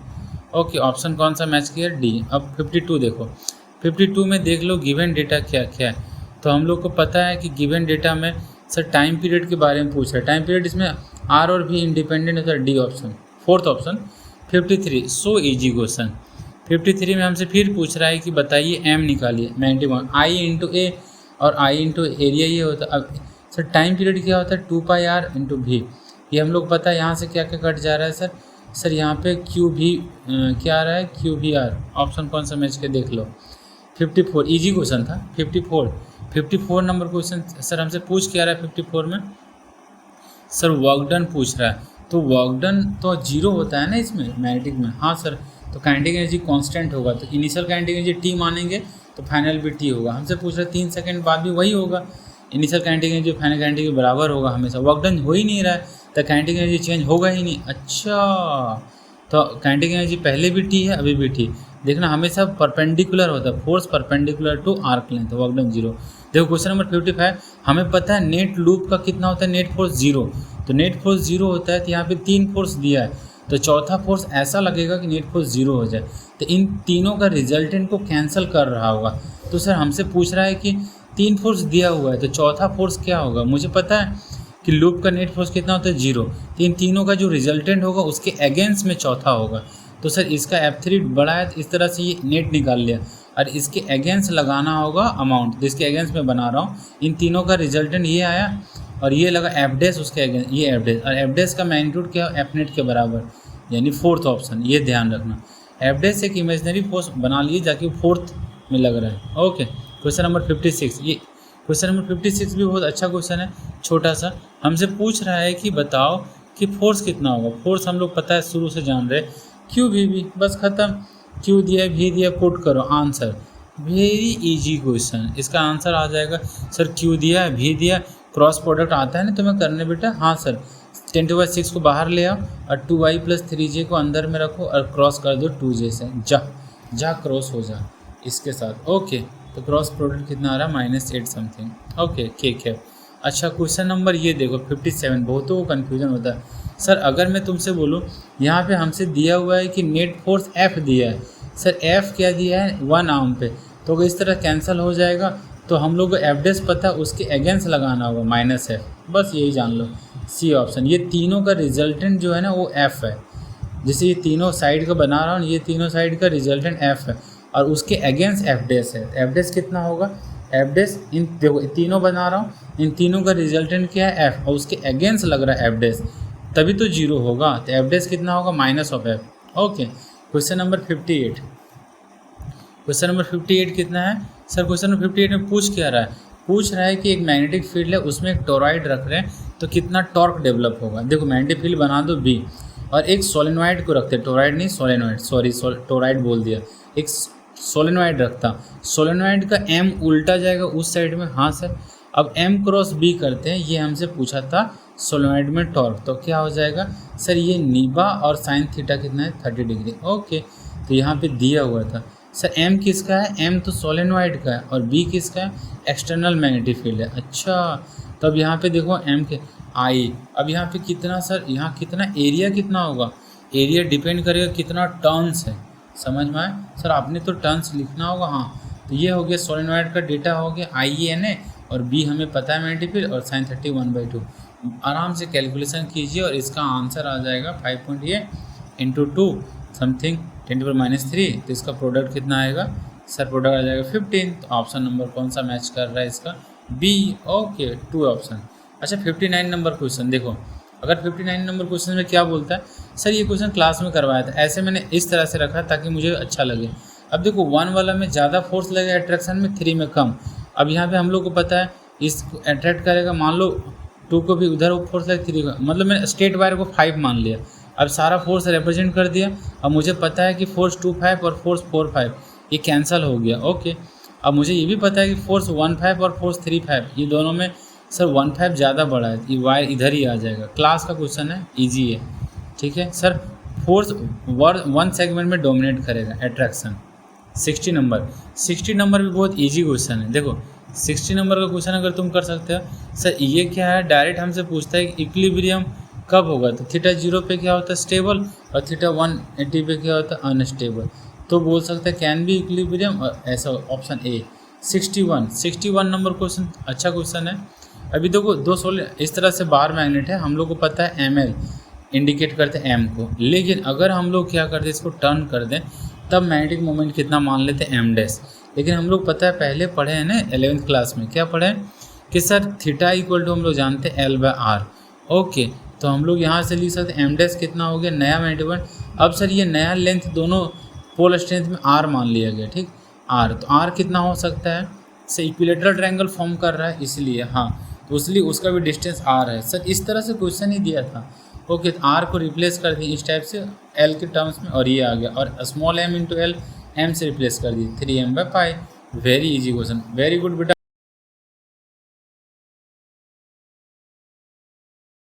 ओके, ऑप्शन कौन सा मैच किया, डी। अब 52 देखो, 52 में देख लो गिवन डेटा क्या क्या है। तो हम लोग को पता है कि गिवन डेटा में सर टाइम पीरियड के बारे में पूछ रहा है, टाइम पीरियड इसमें आर और भी इंडिपेंडेंट होता है, D option, fourth option. 53 so easy question. 53 में हमसे फिर पूछ रहा है कि बताइए m निकालिए, मैग्नेटिक मोमेंट I × A और I × एरिया ये होता है। अब सर टाइम पीरियड क्या होता है, 2πr × v, ये हम लोग पता है। यहाँ से क्या क्या कट जा रहा है सर यहाँ पे QV क्या आ रहा है, QVR। ऑप्शन कौन सा मैच के देख लो। 54 इजी क्वेश्चन था। 54 नंबर क्वेश्चन सर हमसे पूछ क्या रहा है 54 में? सर वर्क डन पूछ रहा है, तो वर्क डन तो जीरो होता है ना इसमें मैग्नेटिक में। हाँ सर, तो काइनेटिक एनर्जी कांस्टेंट होगा, तो इनिशियल काइनेटिक एनर्जी टी मानेंगे तो फाइनल भी टी होगा। हमसे पूछ रहा है 3 सेकंड बाद भी वही होगा, initial kinetic energy final kinetic के बराबर होगा हमेशा। वर्क डन हो ही नहीं रहा है तो काइनेटिक एनर्जी चेंज होगा ही नहीं। अच्छा, तो काइनेटिक एनर्जी पहले भी टी है अभी भी टी। देखना हमेशा परपेंडिकुलर होता है, force perpendicular to arc length, work done zero. देखो क्वेश्चन नंबर 55 हमें पता है नेट लूप का कितना होता है, नेट फोर्स जीरो। तो नेट फोर्स जीरो होता है तो यहाँ पे 3 फोर्स दिया है, तो चौथा फोर्स ऐसा लगेगा कि नेट फोर्स जीरो हो जाए, तो इन तीनों का रिजल्टेंट को कैंसिल कर रहा होगा। तो सर हमसे पूछ रहा है कि 3 फोर्स दिया हुआ है तो चौथा फोर्स क्या होगा। मुझे पता है कि लूप का नेट फोर्स कितना होता है जीरो, तो इन तीनों का जो रिजल्टेंट होगा उसके अगेंस्ट में चौथा होगा। तो सर इसका F3 बड़ा है तो इस तरह से ये नेट निकाल लिया, और इसके अगेंस्ट लगाना होगा अमाउंट, जिसके अगेंस्ट में बना रहा हूँ। इन तीनों का रिजल्टेंट ये आया और ये लगा एफ डैश उसके अगेंस्ट, ये एफ डैश, और एफ डैश का मैग्नीट्यूड क्या है एफ नेट के बराबर, यानी फोर्थ ऑप्शन। ये ध्यान रखना, एफ डैश एक इमेजिनरी फोर्स बना लिए जाके फोर्थ में लग रहा है। ओके, क्वेश्चन नंबर 56, ये क्वेश्चन नंबर 56 भी बहुत अच्छा क्वेश्चन है, छोटा सा। हमसे पूछ रहा है कि बताओ कि फोर्स कितना होगा। फोर्स हम लोग पता है शुरू से जान रहे, क्यू वी बी, बस खत्म। क्यू दिया भी दिया, पुट करो आंसर। वेरी इजी क्वेश्चन, इसका आंसर आ जाएगा सर क्यू दिया है भी दिया, क्रॉस प्रोडक्ट आता है ना तुम्हें करने बेटा। हाँ सर, 10⁻6 को बाहर ले आओ और 2y + 3j को अंदर में रखो और क्रॉस कर दो 2j से, जा क्रॉस हो जा इसके साथ। ओके, तो क्रॉस प्रोडक्ट कितना आ रहा है -8 समथिंग। ओके ठीक है। अच्छा क्वेश्चन नंबर ये देखो 57, बहुतों को कन्फ्यूजन होता है सर। अगर मैं तुमसे बोलूँ यहाँ पे हमसे दिया हुआ है कि नेट फोर्स F दिया है, सर F क्या दिया है 1 आर्म पे, तो इस तरह कैंसिल हो जाएगा। तो हम लोग को एफ डैश पता है, उसके अगेंस्ट लगाना होगा -F, बस यही जान लो, सी ऑप्शन। ये तीनों का रिजल्टेंट जो है ना वो F है, जैसे ये तीनों साइड का बना रहा हूँ, ये तीनों साइड का रिजल्टेंट F है और उसके अगेंस्ट एफ डैश है। एफ डैश कितना होगा, एफ डैश इन देखो तीनों बना रहा हूँ, इन तीनों का रिजल्टेंट क्या है F, और उसके अगेंस्ट लग रहा है एफ डैश, तभी तो जीरो होगा। तो एफ डैश कितना होगा -F। Okay, question number 58, question number 58 कितना है सर? क्वेश्चन नंबर 58 में पूछ क्या रहा है, पूछ रहा है कि एक मैग्नेटिक फील्ड है, उसमें एक टोरॉइड रख रहे हैं तो कितना टॉर्क डेवलप होगा। देखो मैग्नेटिक फील्ड बना दो B, और एक सोलेनॉइड को रखते, टोरॉइड नहीं सोलेनॉइड, सॉरी टोरॉइड बोल दिया, एक सोलेनॉइड रखता, सोलेनॉइड का M उल्टा जाएगा उस साइड में। हाँ सर, अब M×B करते हैं, ये हमसे पूछा था सोलेनॉइड में टॉर्क, तो क्या हो जाएगा सर, ये नीबा और साइन थीटा कितना है 30 डिग्री। ओके, तो यहाँ पे दिया हुआ था सर M किसका है, M तो सोलेनॉइड का है, और B किसका है, एक्सटर्नल मैग्नेटिक फील्ड है। अच्छा, तब यहाँ पे देखो M के I, अब यहाँ पे कितना सर, यहाँ कितना एरिया कितना होगा, एरिया डिपेंड करेगा कितना टर्न्स है, समझ में आए सर? आपने तो टर्न्स लिखना होगा। हाँ, तो ये हो गया सोलेनॉइड का डेटा हो गया INA, और B हमें पता है मैग्नेटिक फील्ड, और sin 30 1/2। आराम से कैलकुलेशन कीजिए और इसका आंसर आ जाएगा 5.8 × 2 समथिंग 10⁻³ तो इसका प्रोडक्ट कितना आएगा सर? प्रोडक्ट आ जाएगा 15। तो ऑप्शन नंबर कौन सा मैच कर रहा है इसका? B। Okay, 2 option. अच्छा 59 नंबर क्वेश्चन देखो, अगर 59 नंबर क्वेश्चन में क्या बोलता है सर, ये क्वेश्चन क्लास में करवाया था, ऐसे मैंने इस तरह से रखा ताकि मुझे अच्छा लगे। अब देखो 1 वाला में ज़्यादा फोर्स लगेगा अट्रैक्शन में, 3 में कम। अब यहाँ पे हम लोग को पता है इसको अट्रैक्ट करेगा, मान लो 2 को भी उधर फोर्स लगे 3 का, मतलब मैंने स्ट्रेट वायर को 5 मान लिया। अब सारा फोर्स रिप्रेजेंट कर दिया, अब मुझे पता है कि फोर्स 2,5 और फोर्स 4,5 ये कैंसिल हो गया। ओके, अब मुझे ये भी पता है कि फोर्स 1,5 और फोर्स 3,5 ये दोनों में सर 1,5 ज़्यादा बड़ा है, ये वायर इधर ही आ जाएगा। क्लास का क्वेश्चन है, इजी है, ठीक है सर। फोर्स 1 सेगमेंट में डोमिनेट करेगा अट्रैक्शन। 60 नंबर भी बहुत ईजी क्वेश्चन है। देखो 60 नंबर का क्वेश्चन अगर तुम कर सकते हो सर, ये क्या है, डायरेक्ट हमसे पूछता है कि इक्विलिब्रियम कब होगा, तो थीटा 0 पे क्या होता है स्टेबल, और थीटा 180 पे क्या होता है अनस्टेबल। तो बोल सकते हैं कैन बी इक्विलिब्रियम, और ऐसा ऑप्शन ए। 61 नंबर क्वेश्चन अच्छा क्वेश्चन है। अभी देखो 2 सोलेनॉइड इस तरह से बार मैग्नेट है, हम लोग को पता है ML इंडिकेट करते हैं M को, लेकिन अगर हम लोग क्या करते हैं इसको टर्न कर दें तब मैग्नेटिक मोमेंट कितना मान लेते हैं M'। लेकिन हम लोग पता है पहले पढ़े हैं ना 11th क्लास में, क्या पढ़े कि सर थीटा इक्वल टू हम लोग जानते हैं L/R। ओके, तो हम लोग यहाँ से लिख सकते हैं M' कितना हो गया नया मैग्नेटिक मोमेंट। अब सर ये नया लेंथ दोनों पोल स्ट्रेंथ में R मान लिया गया, ठीक R, तो R कितना हो सकता है से इक्विलेटरल ट्रायंगल फॉर्म कर रहा है इसलिए, हाँ तो इसलिए उसका भी डिस्टेंस आर है। सर इस तरह से क्वेश्चन ही दिया था। ओके, आर को रिप्लेस कर दिए इस टाइप से एल के टर्म्स में, और ये आ गया, और small M into L M से रिप्लेस कर दिए 3m/π। Very easy question, very good बेटा।